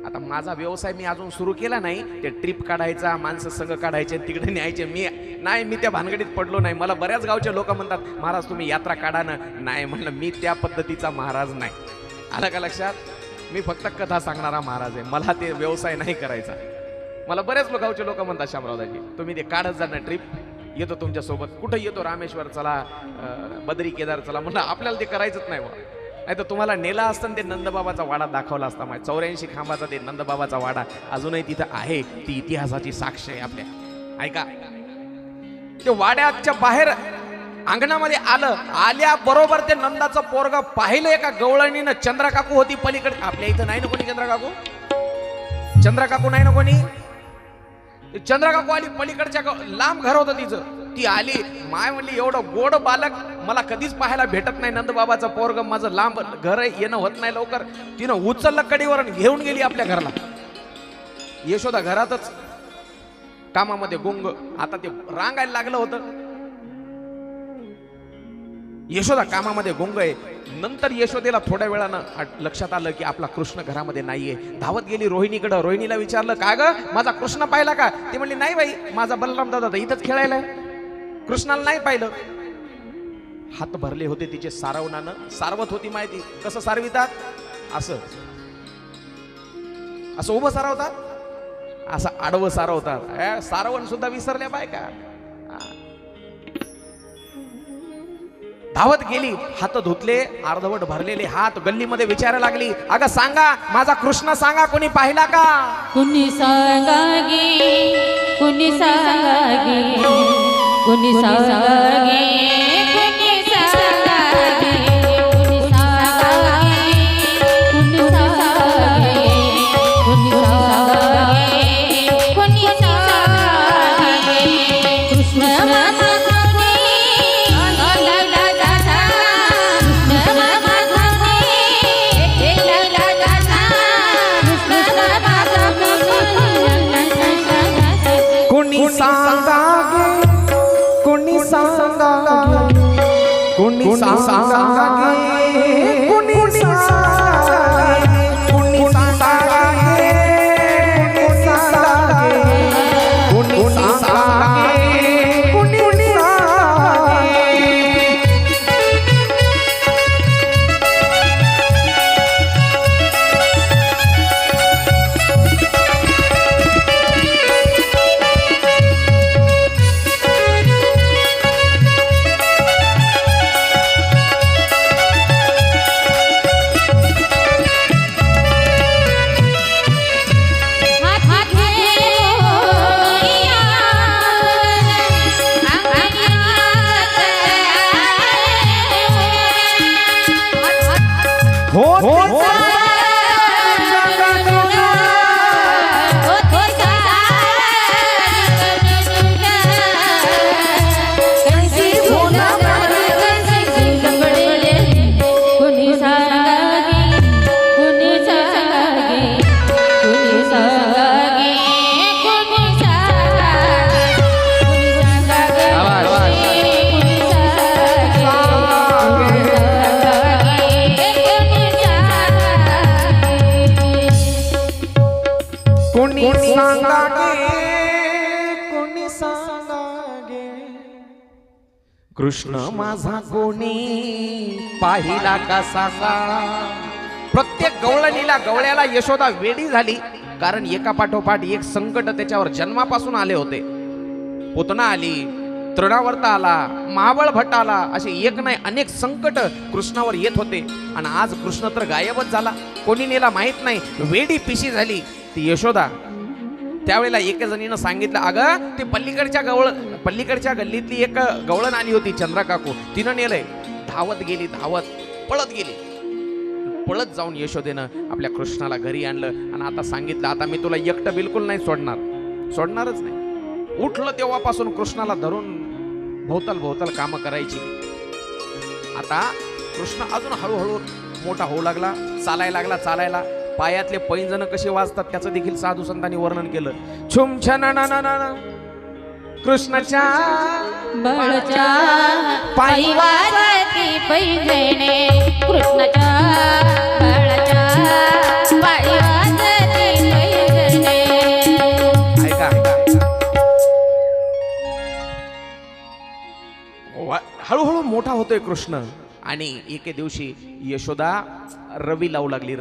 आता माझा व्यवसाय मी अजून सुरू केला नाही, ते ट्रिप काढायचा, माणसं संघ काढायचे, तिकडे न्यायचे. मी त्या भानगडीत पडलो नाही. मला बऱ्याच गावचे लोक म्हणतात, महाराज तुम्ही यात्रा काढा ना. नाही म्हणलं, मी त्या पद्धतीचा महाराज नाही. आलं का लक्षात? मी फक्त कथा सांगणारा महाराज आहे, मला ते व्यवसाय नाही करायचा. मला बरेच गावचे लोक म्हणतात, शामरावदाजी तुम्ही ते काढत जा ना ट्रिप, येतो तुमच्या सोबत. कुठं येतो? रामेश्वर चला, बद्री केदार चला. म्हणलं आपल्याला ते करायचंच नाही. नाही तर तुम्हाला नेला असतं, ते नंदबाबाचा वाडा दाखवला असता. 84 खांबाचा ते नंदबाबाचा वाडा अजूनही तिथं आहे, ती इतिहासाची साक्ष आहे आपल्या. ऐका, ते वाड्याच्या बाहेर अंगणामध्ये आलं, आल्याबरोबर ते नंदाचं पोरग पाहिलं एका गवळणीनं. चंद्रकाकू होती पलीकडे. आपल्या इथं नाही ना कोणी चंद्रकाकू, चंद्रकाकू नाही ना कोणी. चंद्रकाकू आली पलीकडच्या, लांब घर होतं तिचं. ती आली, माय म्हणली एवढं गोड बालक मला कधीच पाहायला भेटत नाही. नंदबाबाचं पोरग, माझं लांब घर आहे, येणं होत नाही लवकर. तिनं उचललं कडीवर घेऊन गेली आपल्या घराला. यशोदा घरातच कामामध्ये गुंग. आता ते रांगायला लागलं होतं. यशोदा कामामध्ये गुंग आहे. नंतर यशोदेला थोड्या वेळानं लक्षात आलं की आपला कृष्ण घरामध्ये नाहीये. धावत गेली रोहिणीकडं. रोहिणीला विचारलं, काय ग माझा कृष्ण पाहिला का? ती म्हणली, नाही बाई, माझा बलराम दादा इथंच खेळायला, कृष्णाला नाही पाहिलं. हात भरले होते तिचे सारवणानं. सारवत होती माहिती कसं सारवितात? असं असं उभं सारवतात, असं आडवं सारवतात. सारवण सुद्धा विसरल्या बायका. धावत गेली, हात धुतले, अर्धवट भरलेले हात गल्लीमध्ये विचारायला लागली, अगं सांगा माझा कृष्ण सांगा, कोणी पाहिला का? कुणी सांगा गे, कुणी सांगा गे, कुणी सांगा गे, कुणी सांगा गे, कुणी सांगा गे, कुणी सांगा गे, कुणी सांगा गे, कुणी सांगा गे. कृष्ण कोणी सांगा गे, कोणी सांगा गे, कुणी सांगागे कुणी सांगागे कुणी सांगागे कुणी सांगागे कुणी कृष्ण माझा कोणी पाहिला का सांगा. प्रत्येक गवळणीला गवळ्याला यशोदा वेडी झाली, कारण एका पाठोपाठ एक संकट त्याच्यावर जन्मापासून आले होते. पुतना आली, तृणावर्त आला, महाबळ भट्ट आला, असे एक नाही अनेक संकट कृष्णावर येत होते. आणि आज कृष्ण तर गायबच झाला, कोणी नेला माहित नाही. वेडी पिशी झाली ती यशोदा. त्यावेळेला एका जणीनं सांगितलं, अगं ते पल्लीकडच्या गल्लीतली एक गवळण आली होती, चंद्रा काकू, तिनं नेलंय. धावत गेली, पळत गेली. पळत जाऊन यशोदेनं आपल्या कृष्णाला घरी आणलं आणि आता सांगितलं, आता मी तुला एकटं बिलकुल नाही सोडणारच नाही. उठलं तेव्हापासून कृष्णाला धरून भोवताल कामं करायची. आता कृष्ण अजून हळूहळू मोठा होऊ लागला, चालायला. पायातले पैंजण कसे वाजतात त्याचं देखील साधू संतांनी वर्णन केलं. छुम छना कृष्णाच्या बळच्या पायी वाजती पैंजणे, कृष्णाच्या बळच्या पायी वाजती पैंजणे. ऐका हळूहळू मोठा होतोय कृष्ण. आणि एके दिवशी यशोदा रवी लावू लागली.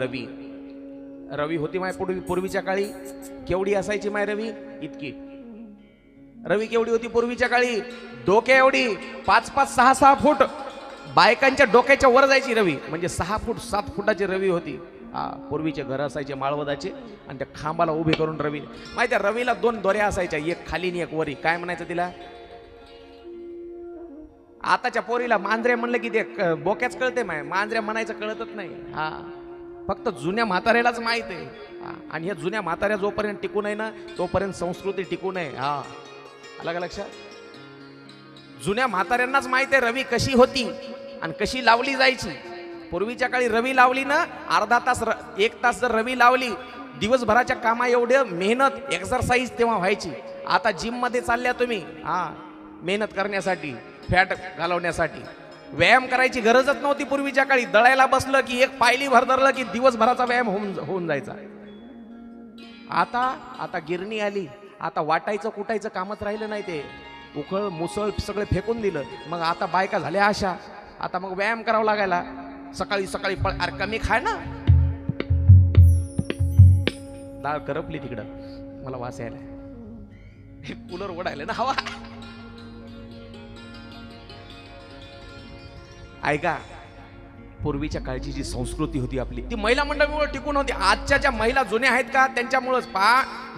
रवी होती माय पूर्वीच्या काळी. केवढी असायची माय रवी? इतकी. रवी केवढी होती पूर्वीच्या काळी? डोक्या एवढी, 5-5, 6-6 फूट बायकांच्या डोक्याच्या वर जायची रवी. म्हणजे 6 फूट 7 फुटाची रवी होती. पूर्वीचे घर असायचे माळवदाचे, आणि त्या खांबाला उभे करून रवी. माहिती रवीला 2 दोऱ्या असायच्या, एक खाली आणि एक वरी. काय म्हणायचं तिला? आताच्या पोरीला मांजरे म्हणलं की ते बोक्याच कळते, मांजऱ्या म्हणायचं कळतच नाही. फक्त जुन्या म्हाताऱ्यालाच माहित आहे. आणि ह्या जुन्या म्हाताऱ्या जोपर्यंत टिकून आहे ना, तोपर्यंत संस्कृती टिकून आहे. आलं का लक्षात? जुन्या म्हाताऱ्यांनाच माहित आहे रवी कशी होती आणि कशी लावली जायची. पूर्वीच्या काळी रवी लावली ना, अर्धा तास 1 तास जर रवी लावली, दिवसभराच्या कामा एवढे मेहनत एक्सरसाइज तेव्हा व्हायची. आता जिम मध्ये चालल्या तुम्ही मेहनत करण्यासाठी, फॅट घालवण्यासाठी. व्यायाम करायची गरजच नव्हती पूर्वीच्या काळी. दळायला बसलं की एक पायली भर धरलं की दिवसभराचा व्यायाम होऊन जायचा. आता गिरणी आली, आता वाटायचं कुटायचं कामच राहिलं नाही. ते उखळ मुसळ सगळे फेकून दिलं. मग आता बायका झाल्या अशा, आता मग व्यायाम करावा लागायला. सकाळी अरे कमी खाय ना. डाळ करपली तिकडं, मला वास यायला. कूलर ओढायला ना हवा. ऐका, पूर्वीच्या काळची जी संस्कृती होती आपली, ती महिला मंडळामुळे टिकून होती. आजच्या ज्या महिला जुन्या आहेत का, त्यांच्यामुळेच.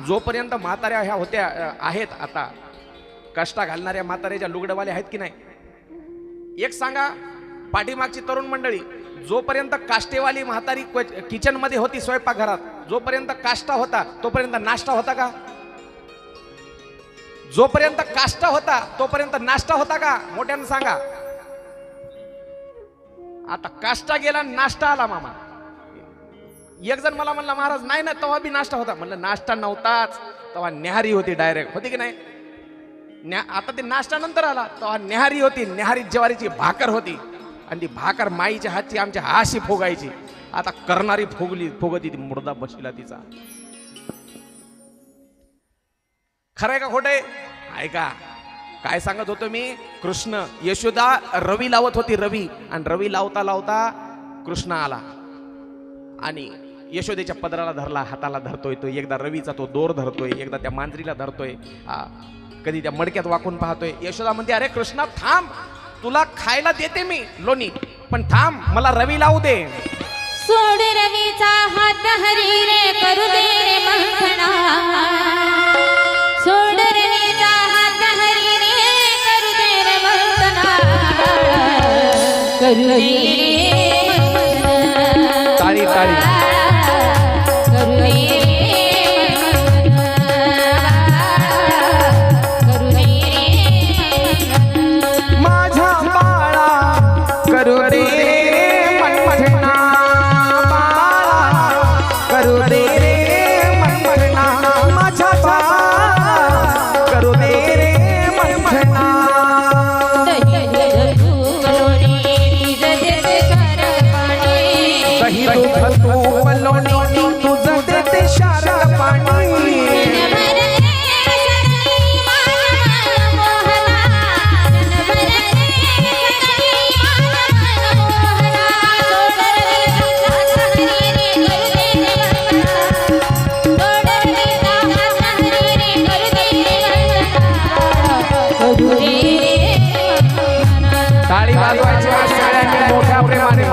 जोपर्यंत म्हाताऱ्या ह्या होत्या आहेत, आता कष्टा घालणाऱ्या म्हाताऱ्याच्या लुगडवाल्या आहेत की नाही? एक सांगा, पाठीमागची तरुण मंडळी, जोपर्यंत काष्टेवाली म्हातारी किचन मध्ये होती स्वयंपाकघरात, जोपर्यंत काष्टा होता तोपर्यंत नाश्ता होता का? जोपर्यंत काष्टा होता तोपर्यंत नाश्ता होता का? मोठ्यानं सांगा. आता काष्टा गेला, नाश्ता आला. मामा एक जण मला म्हणला, महाराज नाही ना, तेव्हा बी नाश्ता होता. म्हणलं नाश्ता नव्हताच, तेव्हा न्याहारी होती डायरेक्ट. होती की नाही? आता ते नाश्ता नंतर आला तेव्हा न्याहारी होती, न्याहारी ज्वारीची भाकर होती आणि ती भाकर माईच्या हातची आमच्या हाशी फोगायची. आता करणारी फोगती ती मुर्दा बसला तिचा. खरंय का खोटंय? ऐका काय सांगत होतो मी. कृष्ण यशोदा रवी लावत होती, रवी, आणि रवी लावता लावता कृष्ण आला आणि यशोदेच्या पदराला धरला, हाताला धरतोय तो. एकदा रवीचा तो दोर धरतोय, एकदा त्या मांजरीला धरतोय, कधी त्या मडक्यात वाकून पाहतोय. यशोदा म्हणते अरे कृष्णा थांब, तुला खायला देते मी लोणी, पण थांब मला रवी लावू दे. सोड रवीचा हात हरी रे करू दे रे मंथना. सोड रवीचा हात हरी रे करू दे रे मंथना. करू दे रे मंथना. ताळी ताळी. करू दे रे मंथना. करू दे रे मंथना. माझ्या बाळा करू दे मंथना, बाळा करू दे मंथना, माझ्या बाळा करू दे मंथना. दही दूध तूप लोणी तुझं देते शारद पाणी. टाळी वाजवायची सगळ्यांनी मोठ्या प्रेमाने.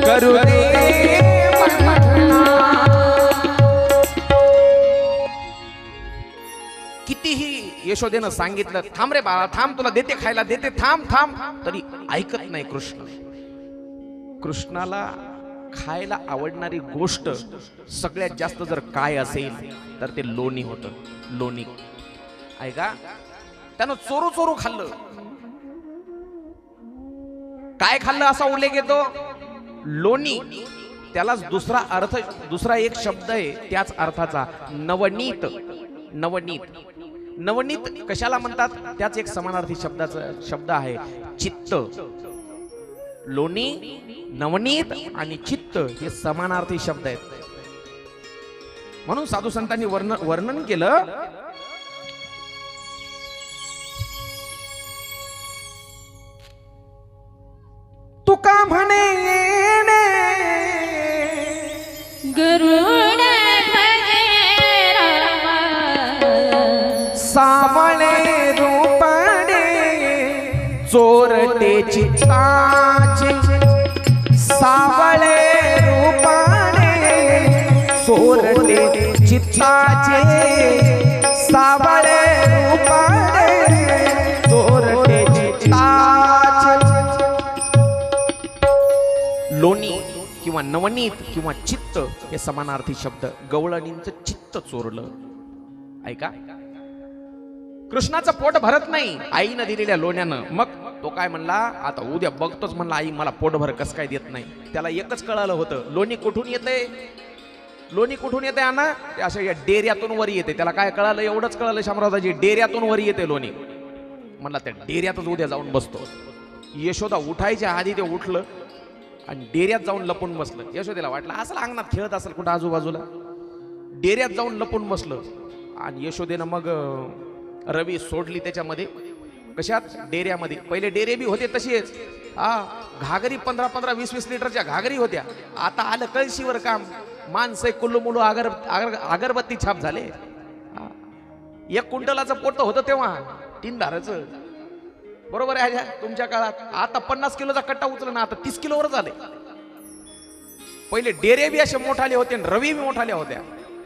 करू दे कितीही यशोदेनं सांगितलं थांब रे बाळा थांब, तुला देते खायला देते, थांब थांब, तरी ऐकत नाही कृष्ण. कृष्णाला खायला आवडणारी गोष्ट सगळ्यात जास्त जर काय असेल तर ते लोणी होतं. लोणी ऐका, त्यानं चोरू चोरू खाल्लं. काय खाल्लं असा उल्लेख येतो? लोणी. त्यालाच दुसरा अर्थ, दुसरा एक शब्द आहे त्याच अर्थाचा, नवनीत. नवनीत. नवनीत कशाला म्हणतात? त्याच एक समानार्थी शब्द आहे, चित्त. लोणी, नवनीत आणि चित्त हे समानार्थी शब्द आहेत. म्हणून साधू संतांनी वर्णन केलं, तुका म्हणे गरुड सावळे रूपडे चोरटे चित्ताचे. सावळे रूपडे चोरटे चित्ताचे. सावळे रूपडे चोरटे चित्ताचे. लोणी किंवा नवनीत किंवा चित्त हे समानार्थी शब्द. गवळणींचं चित्त चोरलं. ऐका, कृष्णाचं पोट भरत नाही आईनं दिलेल्या लोण्यानं. मग तो काय म्हणला, आता उद्या बघतोच म्हणला आई मला पोटभर कस काय देत नाही. त्याला एकच कळालं होतं, लोणी कुठून येते, लोणी कुठून येते आणा, ते अशा या डेऱ्यातून वर येते. त्याला काय कळालं, एवढंच कळालं शामरावजी, डेऱ्यातून वर येते लोणी. म्हणला त्या डेऱ्यातच उद्या जाऊन बसतो. यशोदा उठायच्या आधी ते उठलं आणि डेऱ्यात जाऊन लपून बसलं. यशोदेला वाटलं असं अंगणात खेळत असेल कुठं आजूबाजूला, डेऱ्यात जाऊन लपून बसलं. आणि यशोदेनं मग रवी सोडली त्याच्यामध्ये. कशात? डेऱ्यामध्ये. पहिले डेरे बी होते तसेच, घागरी 15-15, 20-20 लिटरच्या घागरी होत्या. आता आलं कळशीवर काम. माणसं कुल्लू मुलू अगरबत्ती छाप झाले. 1 क्विंटलाचं पोट होतं तेव्हा 3 धाराचं. बरोबर आहे तुमच्या काळात. आता 50 किलोचा कट्टा उचलला ना, आता 30 किलोवर झाले. पहिले डेरे बी असे मोठाले होते आणि रवी बी मोठाल्या होत्या.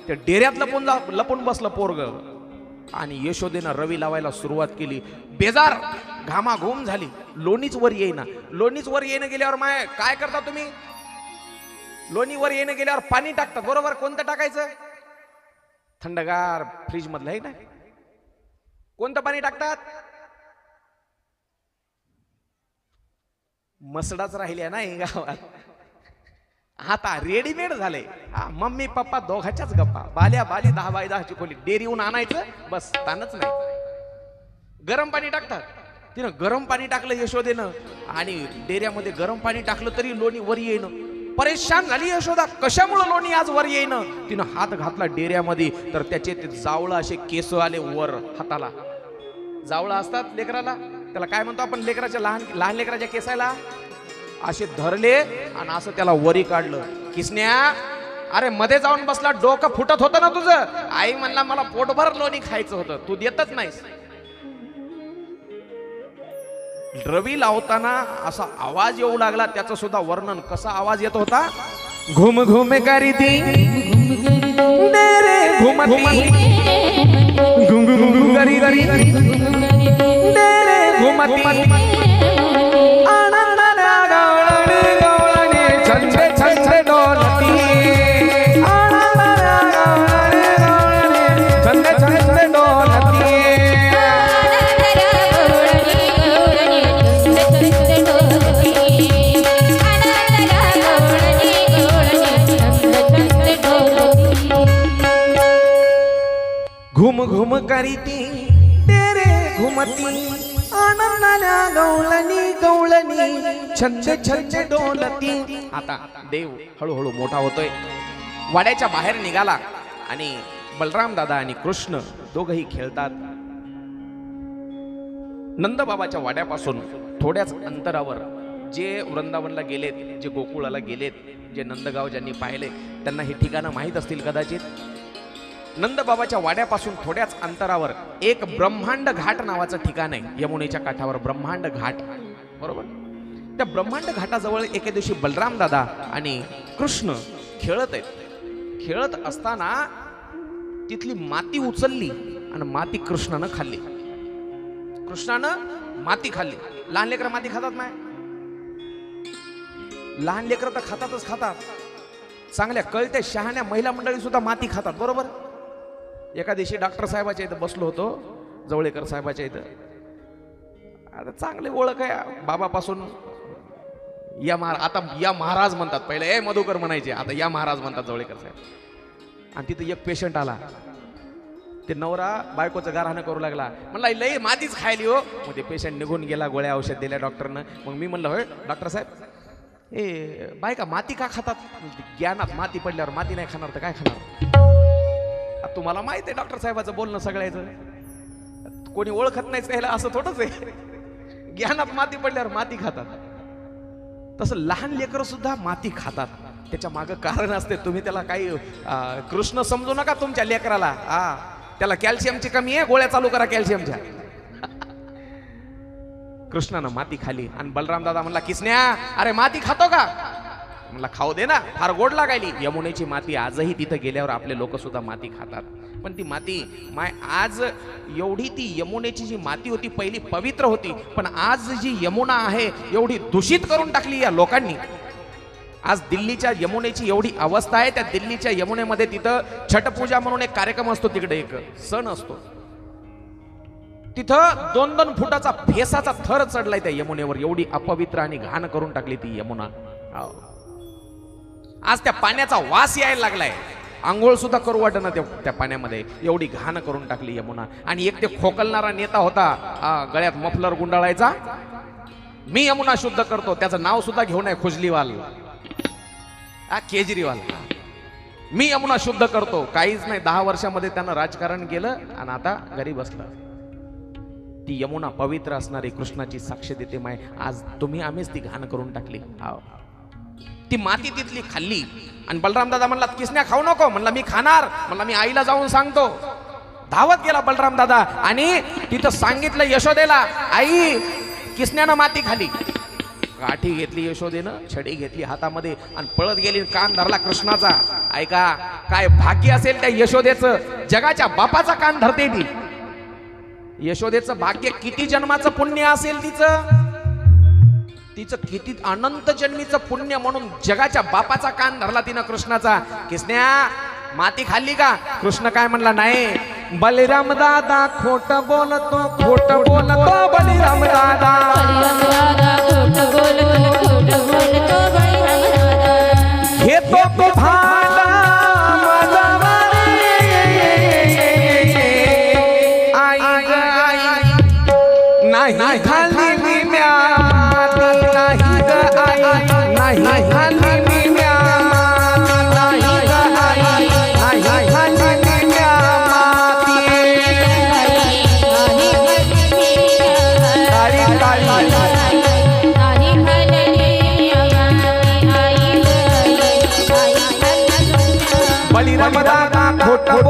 त्या डेऱ्यात लपून बसलं पोरग. आणि यशोदेनं रवी लावायला सुरुवात केली. बेजार घामाघूम झाली. लोणीच वर येईना. लोणीच वर येणं गेल्यावर माय काय करता तुम्ही? लोणी वर येणं गेल्यावर पाणी टाकतात, बरोबर. कोणतं टाकायचं? थंडगार फ्रीज मधलं आहे ना. कोणतं पाणी टाकतात? मसडाच राहिल्या ना गावात. आता रेडीमेड झाले. मम्मी पप्पा दोघाच्याच गप्पा, बाल्या बाली 10 बाय 10ची खोली, डेअरीहून आणायचं बस, ताणच नाही. गरम पाणी टाकतात, तिनं गरम पाणी टाकलं यशोदेनं, आणि डेऱ्यामध्ये गरम पाणी टाकलं तरी लोणी वर येईन. परेशान झाली यशोदा, कशामुळे लोणी आज वर येईन. तिनं हात घातला डेऱ्यामध्ये, तर त्याचे ते जावळं असे केस आले वर हाताला. जावळं असतात लेकराला, त्याला काय म्हणतो आपण, लेकराच्या लहान लहान लेकराच्या केसाला असे धरले आणि असं त्याला वरी काढलं. किसन्या, अरे मध्ये जाऊन बसला, डोकं फुटत होतं ना तुझं. आई म्हणला मला पोटभर लोणी खायचं होतं, तू देतच नाहीस. रवी लावताना असा आवाज येऊ लागला, त्याचं सुद्धा वर्णन, कसा आवाज येत होता. घुम घुम करी ती डेरे घुमती, घुम घुम करी डेरे घुमती, छंदे छंदे डोलती, छंदे छंदे डोलती. घुम घुम करीती तेरे घुमती, आनंदाला गवळणी गवळणी, छंद छंद डोलती. आता देव हळूहळू मोठा होतोय, वाड्याच्या बाहेर निघाला आणि बलराम दादा आणि कृष्ण दोघही खेळतात. नंदबाबाच्या वाड्यापासून थोड्याच अंतरावर जे वृंदावनला गेलेत, जे गोकुळाला गेलेत, जे नंदगाव ज्यांनी पाहिले त्यांना हे ठिकाणं माहीत असतील कदाचित. नंदबाबाच्या वाड्यापासून थोड्याच अंतरावर एक ब्रह्मांड घाट नावाचं ठिकाण आहे, यमुनेच्या काठावर ब्रह्मांड घाट, बरोबर. त्या ब्रह्मांड घाटाजवळ एके दिवशी बलराम दादा आणि कृष्ण खेळत आहेत. खेळत असताना तिथली माती उचलली आणि माती कृष्णानं खाल्ली. कृष्णानं माती खाल्ली. लहान लेकरं माती खातात नाही, लहान लेकरं तर खातातच खातात. चांगल्या कळत्या शहाण्या महिला मंडळी सुद्धा माती खातात, बरोबर. एका दिवशी डॉक्टर साहेबाच्या इथं बसलो होतो, जवळेकर साहेबाच्या इथं. आता चांगली ओळख आहे बाबापासून. आता या महाराज म्हणतात, पहिले ए मधुकर म्हणायचे, आता या महाराज म्हणतात जवळेकर साहेब. आणि तिथं एक पेशंट आला, ते नवरा बायकोचं गारहाणं करू लागला. म्हणला लई मातीच खायली हो. मग ते पेशंट निघून गेला, गोळ्या औषध दिल्या डॉक्टरनं. मग मी म्हणलं होय डॉक्टर साहेब, ए बायका माती का खातात. ज्ञानात माती पडल्यावर माती नाही खाणार तर काय खाणार. तुम्हाला माहिती आहे डॉक्टर साहेबाचं बोलणं सगळ्याचं, कोणी ओळखत नाहीच त्याला, असं थोडंच आहे. ज्ञानात माती पडल्यावर माती खातात. तसं लहान लेकरं सुद्धा माती खातात. त्याच्या मागं कारण असते. तुम्ही त्याला काही कृष्ण समजू नका तुमच्या लेकराला. त्याला कॅल्शियमची कमी आहे, गोळ्या चालू करा कॅल्शियमच्या. कृष्णानं माती खाली आणि बलराम दादा म्हणला किसन्या, अरे माती खातो का. म्हणला खाऊ दे ना, फार गोड लागायली. यमुनेची माती आजही तिथं गेल्यावर आपले लोक सुद्धा माती खातात. पण ती माती आज एवढी, ती यमुनेची जी माती होती पहिली पवित्र होती, पण आज जी यमुना आहे एवढी दूषित करून टाकली या लोकांनी. आज दिल्लीच्या यमुनेची एवढी अवस्था आहे. त्या दिल्लीच्या यमुनेमध्ये तिथं छटपूजा म्हणून एक कार्यक्रम असतो, तिकडे एक सण असतो. तिथं 2-2 फुटाचा फेसाचा थर चढलाय त्या यमुनेवर. एवढी अपवित्र आणि घाण करून टाकली ती यमुना. आज त्या पाण्याचा वास यायला लागलाय, आंघोळ सुद्धा करू वाटना त्या पाण्यामध्ये. एवढी घाण करून टाकली यमुना. आणि एक ते खोकलणारा नेता होता, गळ्यात मफलर गुंडाळायचा, मी यमुना शुद्ध करतो. त्याचं नाव सुद्धा घेऊन आहे खुजलीवाल, केजरीवाल. मी यमुना शुद्ध करतो. काहीच नाही, 10 वर्षामध्ये त्यानं राजकारण केलं आणि आता घरी बसलं. ती यमुना पवित्र असणारी कृष्णाची साक्ष देते माय. आज तुम्ही आम्हीच ती घाण करून टाकली. ती माती तिथली खाल्ली. आणि बलराम दादा म्हणला किसन्या खाऊ नको. म्हणला मी खाणार. म्हणला मी आईला जाऊन सांगतो. धावत गेला बलराम दादा आणि तिथं सांगितलं यशोदेला, आई किसन्यानं माती खाली. काठी घेतली यशोदेनं, छडी घेतली हातामध्ये आणि पळत गेली. कान धरला कृष्णाचा. ऐका काय भाग्य असेल त्या यशोदेचं. जगाच्या बापाचा कान धरते ती. यशोदेचं भाग्य, किती जन्माचं पुण्य असेल तिचं किती अनंत जन्मीचं पुण्य. म्हणून जगाच्या बापाचा कान धरला तिनं कृष्णाचा. किसन्या माती खाल्ली का. कृष्ण काय म्हणला, नाही. बलिराम दादा खोट बोलतो, खोट बोलतो बलिराम दादा. हे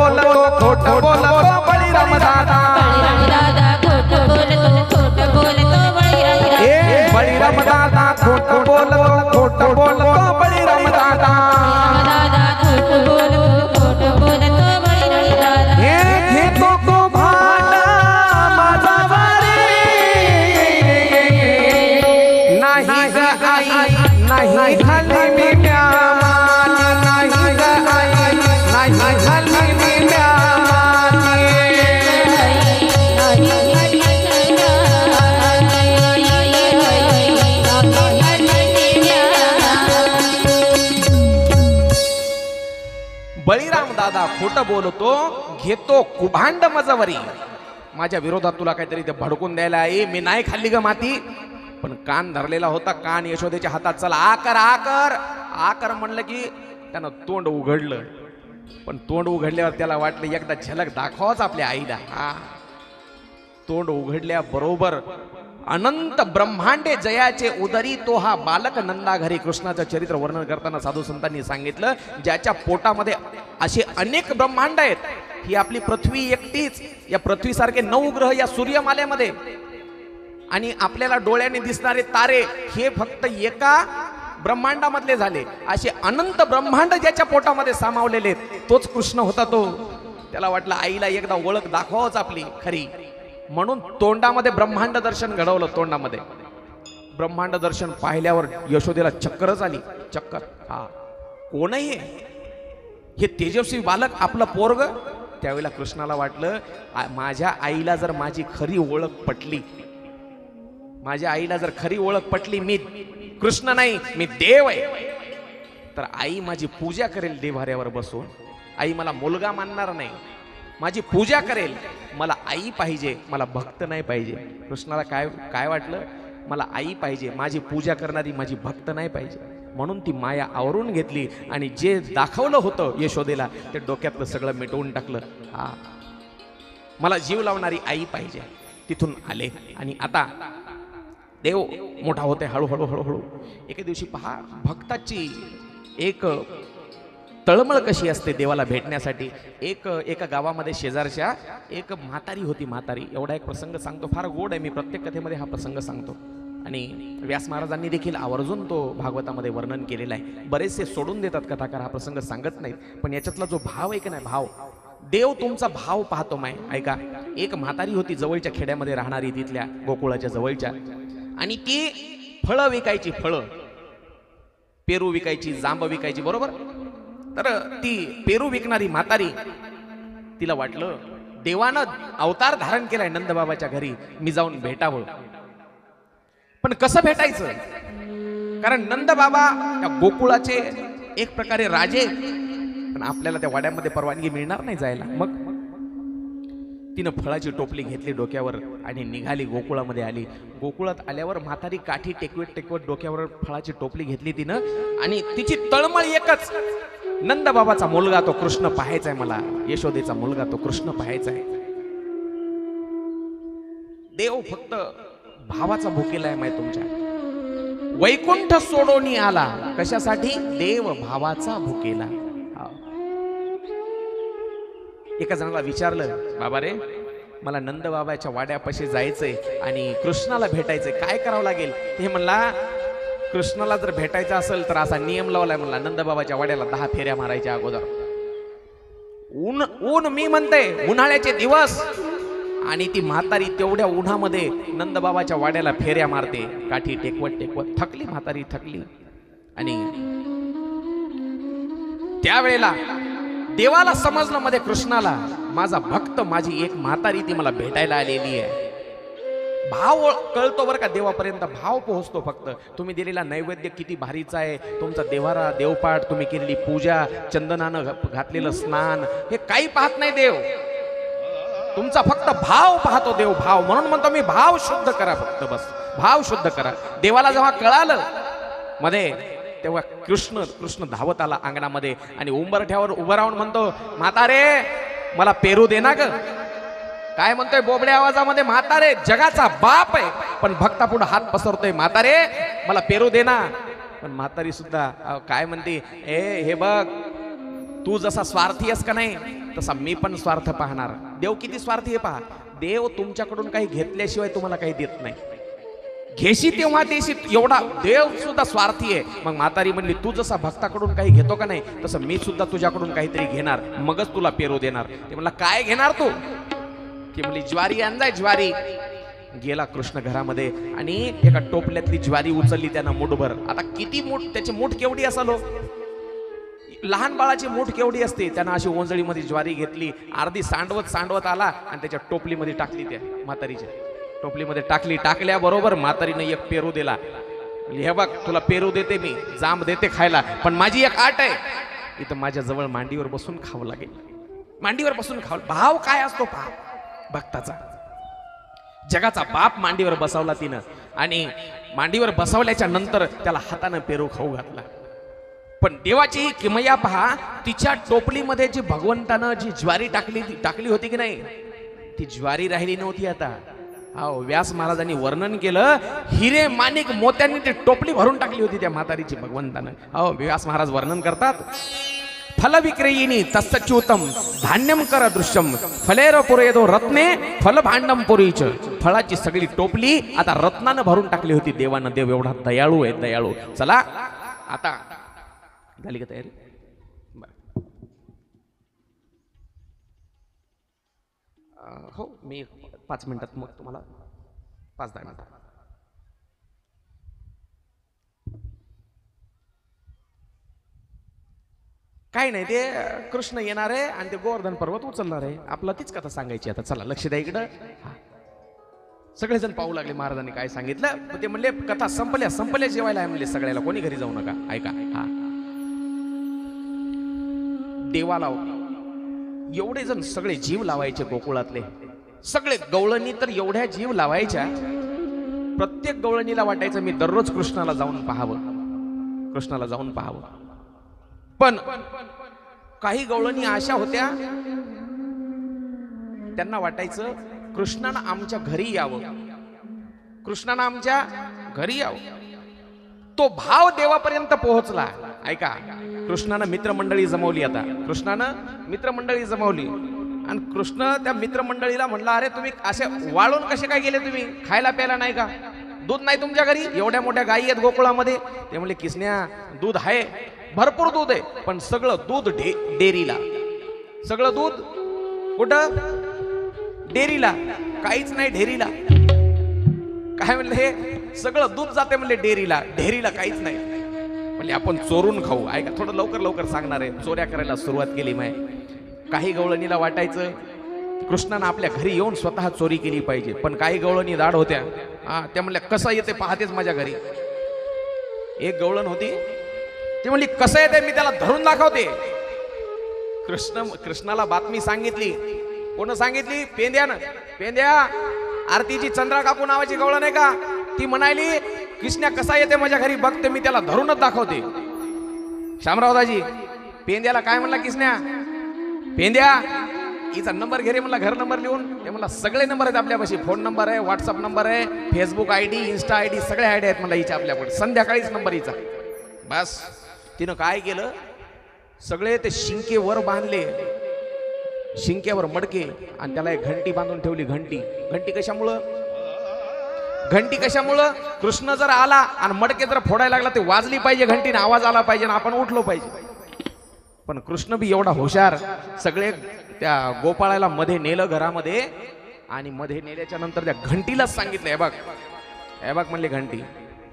बोलतो खोट बोलतो बळीराम दादा दादा खोट बोलतो ए बळीराम दादा खोट बोलतो बळीराम दादा दादा खोट बोलतो हे घेतो तो भांडा माझा वारे नाही ग आई नाही झाली मी म्यामान नाही ग आई नाही झाली मी म्यामान बळीराम दादा खोट बोलतो घेतो कुभांड मजवरी माझ्या विरोधात तुला काहीतरी ते भडकून द्यायला आहे मी नाही खाल्ली ग माती पण कान धरलेला होता कान यशोदेच्या हातात चला आकर म्हणलं की त्यानं तोंड उघडलं पण तोंड उघडल्यावर त्याला वाटलं एकदा झलक दाखवाच आपल्या आईला हा तोंड उघडल्या बरोबर अनंत ब्रह्मांडे जयाचे उदरी तो हा बालक नंदा घरी कृष्णाचं चरित्र वर्णन करताना साधू संतांनी सांगितलं ज्याच्या पोटामध्ये असे अनेक ब्रह्मांड आहेत ही आपली पृथ्वी एकटीच या पृथ्वीसारखे 9 ग्रह या सूर्यमालेमध्ये आणि आपल्याला डोळ्याने दिसणारे तारे हे फक्त एका ब्रह्मांडामधले झाले असे अनंत ब्रह्मांड ज्याच्या पोटामध्ये सामावलेले तोच कृष्ण होता तो त्याला वाटलं आईला एकदा ओळख दाखवाच आपली खरी म्हणून तोंडामध्ये ब्रह्मांड दर्शन घडवलं तोंडामध्ये ब्रह्मांड दर्शन पाहिल्यावर यशोदेला चक्करच आली चक्कर हा कोणही हे तेजस्वी बालक आपलं पोरग त्यावेळेला कृष्णाला वाटलं माझ्या आईला जर माझी खरी ओळख पटली माझ्या आईला जर खरी ओळख पटली मी कृष्ण नाही मी देव आहे तर आई माझी पूजा करेल देवाऱ्यावर बसून आई मला मुलगा मानणार नाही माझी पूजा करेल मला आई पाहिजे मला भक्त नाही पाहिजे कृष्णाला काय वाटलं मला आई पाहिजे माझी पूजा करणारी माझी भक्त नाही पाहिजे म्हणून ती माया आवरून घेतली आणि जे दाखवलं होतं यशोदेला ते डोक्यातलं सगळं मिटवून टाकलं हा मला जीव लावणारी आई पाहिजे तिथून आले आणि आता देव मोठा होते हळूहळू एके दिवशी पहा भक्ताची एक तळमळ कशी असते देवाला भेटण्यासाठी एका गावामध्ये शेजारच्या एक म्हातारी होती म्हातारी एवढा एक प्रसंग सांगतो फार गोड आहे मी प्रत्येक कथेमध्ये हा प्रसंग सांगतो आणि व्यास महाराजांनी देखील आवर्जून तो भागवतामध्ये वर्णन केलेला आहे बरेचसे सोडून देतात कथाकार हा प्रसंग सांगत नाहीत पण याच्यातला जो भाव आहे की नाही भाव देव तुमचा भाव पाहतो माय ऐका एक म्हातारी होती जवळच्या खेड्यामध्ये राहणारी तिथल्या गोकुळाच्या जवळच्या आणि ती फळं विकायची फळं पेरू विकायची जांब विकायची बरोबर तर ती पेरू विकणारी म्हातारी तिला वाटलं देवानं अवतार धारण केलाय नंदबाबाच्या घरी मी जाऊन भेटावं पण कसं भेटायचं कारण नंदबाबा त्या गोकुळाचे एक प्रकारे राजे पण आपल्याला त्या वाड्यामध्ये परवानगी मिळणार नाही जायला मग तिनं फळाची टोपली घेतली डोक्यावर आणि निघाली गोकुळामध्ये आली गोकुळात आल्यावर म्हातारी काठी टेकवत डोक्यावर फळाची टोपली घेतली तिनं आणि तिची तळमळ एकच नंदबाबाचा मुलगा तो कृष्ण पाहायचा आहे मला यशोदेचा मुलगा तो कृष्ण पाहायचा आहे देव फक्त भावाचा भुकेला आहे माहिती तुमच्या वैकुंठ सोडोनी आला कशासाठी देव भावाचा भुकेला एका जणाला विचारलं बाबा रे मला नंदबाबाच्या वाड्यापाशी जायचंय आणि कृष्णाला भेटायचंय काय करावं लागेल ते म्हणला कृष्णाला जर भेटायचं असेल तर असा नियम लावलाय म्हणला नंदबाबाच्या वाड्याला 10 फेऱ्या मारायच्या अगोदर ऊन मी म्हणते उन्हाळ्याचे दिवस आणि ती म्हातारी तेवढ्या उन्हामध्ये नंदबाबाच्या वाड्याला फेऱ्या मारते काठी टेकवत थकली म्हातारी थकली आणि त्यावेळेला देवाला समजलं मध्ये कृष्णाला माझा भक्त माझी एक म्हातारी ती मला भेटायला आलेली आहे भाव कळतो बरं का देवापर्यंत भाव पोहोचतो फक्त तुम्ही दिलेला नैवेद्य किती भारीचा आहे तुमचा देवारा देवपाठ तुम्ही केलेली पूजा चंदनानं घातलेलं स्नान हे काही पाहत नाही देव तुमचा फक्त भाव पाहतो देव भाव म्हणून म्हणतो मी भाव शुद्ध करा फक्त बस भाव शुद्ध करा देवाला जेव्हा कळालं मध्ये तेव्हा कृष्ण धावत आला अंगणामध्ये आणि उंबरठ्यावर उभं राहून म्हणतो म्हातारे मला पेरू दे ना ग काय म्हणतोय बोबड्या आवाजामध्ये म्हातारे जगाचा बाप आहे पण भक्तापुढे हात पसरतोय म्हातारे मला पेरू दे ना पण म्हातारी सुद्धा काय म्हणते हे बघ तू जसा स्वार्थी आहेस का नाही तसा मी पण स्वार्थ पाहणार. देव किती स्वार्थी आहे पहा. देव तुमच्याकडून काही घेतल्याशिवाय तुम्हाला काही देत नाही. घेशी तेव्हा देशी, एवढा देव सुद्धा स्वार्थी आहे. मग म्हातारी म्हणली तू जसा भक्ताकडून काही घेतो का नाही तसं मी सुद्धा तुझ्याकडून काहीतरी घेणार, मगच तुला पेरू देणार. ते म्हणला काय घेणार तू? ती म्हणली ज्वारी आणजाय ज्वारी. गेला कृष्ण घरामध्ये आणि एका टोपल्यातली ज्वारी उचलली त्यानं मूठभर. आता किती मूठ, त्याची मूठ केवढी असाल हो? लहान बाळाची मूठ केवढी असते. त्यानं अशी ओंजळीमध्ये ज्वारी घेतली, अर्धी सांडवत सांडवत आला आणि त्याच्या टोपलीमध्ये टाकली. त्या म्हातारीच्या टोपलीमध्ये टाकली. टाकल्याबरोबर म्हातारीनं एक पेरू दिला. हे बघ तुला पेरू देते मी, जांब देते खायला, पण माझी एक आट आहे, इथं माझ्या जवळ मांडीवर बसून खावं लागेल. मांडीवर बसून खावं. भाव काय असतो पहा भक्ताचा. जगाचा बाप मांडीवर बसवला तिनं आणि मांडीवर बसवल्याच्या नंतर त्याला हातानं पेरू खाऊ घातला. पण देवाची ही किमया पहा. तिच्या टोपलीमध्ये जी भगवंतानं जी ज्वारी टाकली होती की नाही, ती ज्वारी राहिली नव्हती. आता हो, व्यास महाराजांनी वर्णन केलं, हिरे माणिक मोत्यांनी ती टोपली भरून टाकली होती त्या म्हातारीची भगवंतानं. हो, व्यास महाराज वर्णन करतात, फल विक्रेयिनी तस्च्युतम धान्यम कर दृश्यम फलेर पुरेदो रत्ने फल भांडम पुरीच. फळाची सगळी टोपली आता रत्नानं भरून टाकली होती देवानं. देव एवढा दयाळू आहे, दयाळू. चला आता झाली का तयारी? हो, मी 5 मिनिटात मग तुम्हाला 5-10 मिनिटात. काही नाही, ते कृष्ण येणार आहे आणि ते गोवर्धन पर्वत उचलणार आहे. आपला तीच कथा सांगायची. आता चला लक्ष द्या इकडं. सगळेजण पाहू लागले महाराजांनी काय सांगितलं. ते म्हणले कथा संपल्या जेवायला आहे म्हणले सगळ्याला, कोणी घरी जाऊ नका. ऐका. हा, देवाला एवढे जण सगळे जीव लावायचे गोकुळातले सगळे. गवळणी तर एवढ्या जीव लावायच्या, प्रत्येक गवळणीला वाटायचं मी दररोज कृष्णाला जाऊन पाहावं, कृष्णाला जाऊन पाहावं. पण काही गवळणी अशा होत्या, त्यांना वाटायचं कृष्णानं आमच्या घरी यावं, कृष्णानं आमच्या घरी यावं. तो भाव देवापर्यंत पोहोचला. ऐका, कृष्णानं मित्रमंडळी जमवली. आता कृष्णानं मित्रमंडळी जमवली आणि कृष्ण त्या मित्रमंडळीला म्हणला, अरे तुम्ही असे वाळून कसे काय गेले? तुम्ही खायला प्यायला नाही का? दूध नाही तुमच्या घरी? एवढ्या मोठ्या गायी आहेत गोकुळामध्ये. ते म्हणले किसन्या दूध आहे, भरपूर दूध आहे, पण सगळं दूध डेअरीला. सगळं दूध कुठं? डेअरीला. काहीच नाही ढेरीला. काय म्हणले? हे सगळं दूध जाते म्हणले डेअरीला, ढेरीला काहीच नाही. म्हणजे आपण चोरून खाऊ. ऐका, थोडं लवकर सांगणार आहे. चोऱ्या करायला सुरुवात केली. माय काही गवळणीला वाटायचं कृष्णानं आपल्या घरी येऊन स्वतः चोरी केली पाहिजे. पण काही गवळणी दाढ होत्या. त्या म्हणल्या कसं येते पाहतेच माझ्या घरी. एक गवळण होती, ती म्हणली कसं येते मी त्याला धरून दाखवते. कृष्णाला बातमी सांगितली. कोण सांगितली? पेंद्या आरतीची चंद्रा काकू नावाची गवळण आहे का, ती म्हणाली कृष्णा कसा येते माझ्या घरी बघते, मी त्याला धरूनच दाखवते. शामरावदाजी पेंद्याला काय म्हणला कृष्णा? पेंद्या हिचा नंबर घे रे म्हणला, घर नंबर लिहून. ते म्हणला सगळे नंबर आहेत आपल्यापाशी, फोन नंबर आहे, व्हॉट्सअप नंबर आहे, फेसबुक आयडी, इन्स्टा आयडी, सगळे आयडी आहेत म्हणला हिच्या आपल्याकडे. संध्याकाळीच नंबर हिचा. बस तिनं काय केलं, सगळे ते शिंके वर बांधले, शिंक्यावर मडके, आणि त्याला एक घंटी बांधून ठेवली. घंटी कशामुळं? घंटी कशामुळं? कृष्ण जर आला आणि मडके जर फोडायला लागला ते वाजली पाहिजे घंटीने, आवाज आला पाहिजे, आपण उठलो पाहिजे. पण कृष्ण बी एवढा हुशार, सगळे त्या गोपाळाला मध्ये नेलं घरामध्ये, आणि मध्ये नेल्याच्या नंतर त्या घंटीलाच सांगितलं, हे बघ म्हणले घंटी,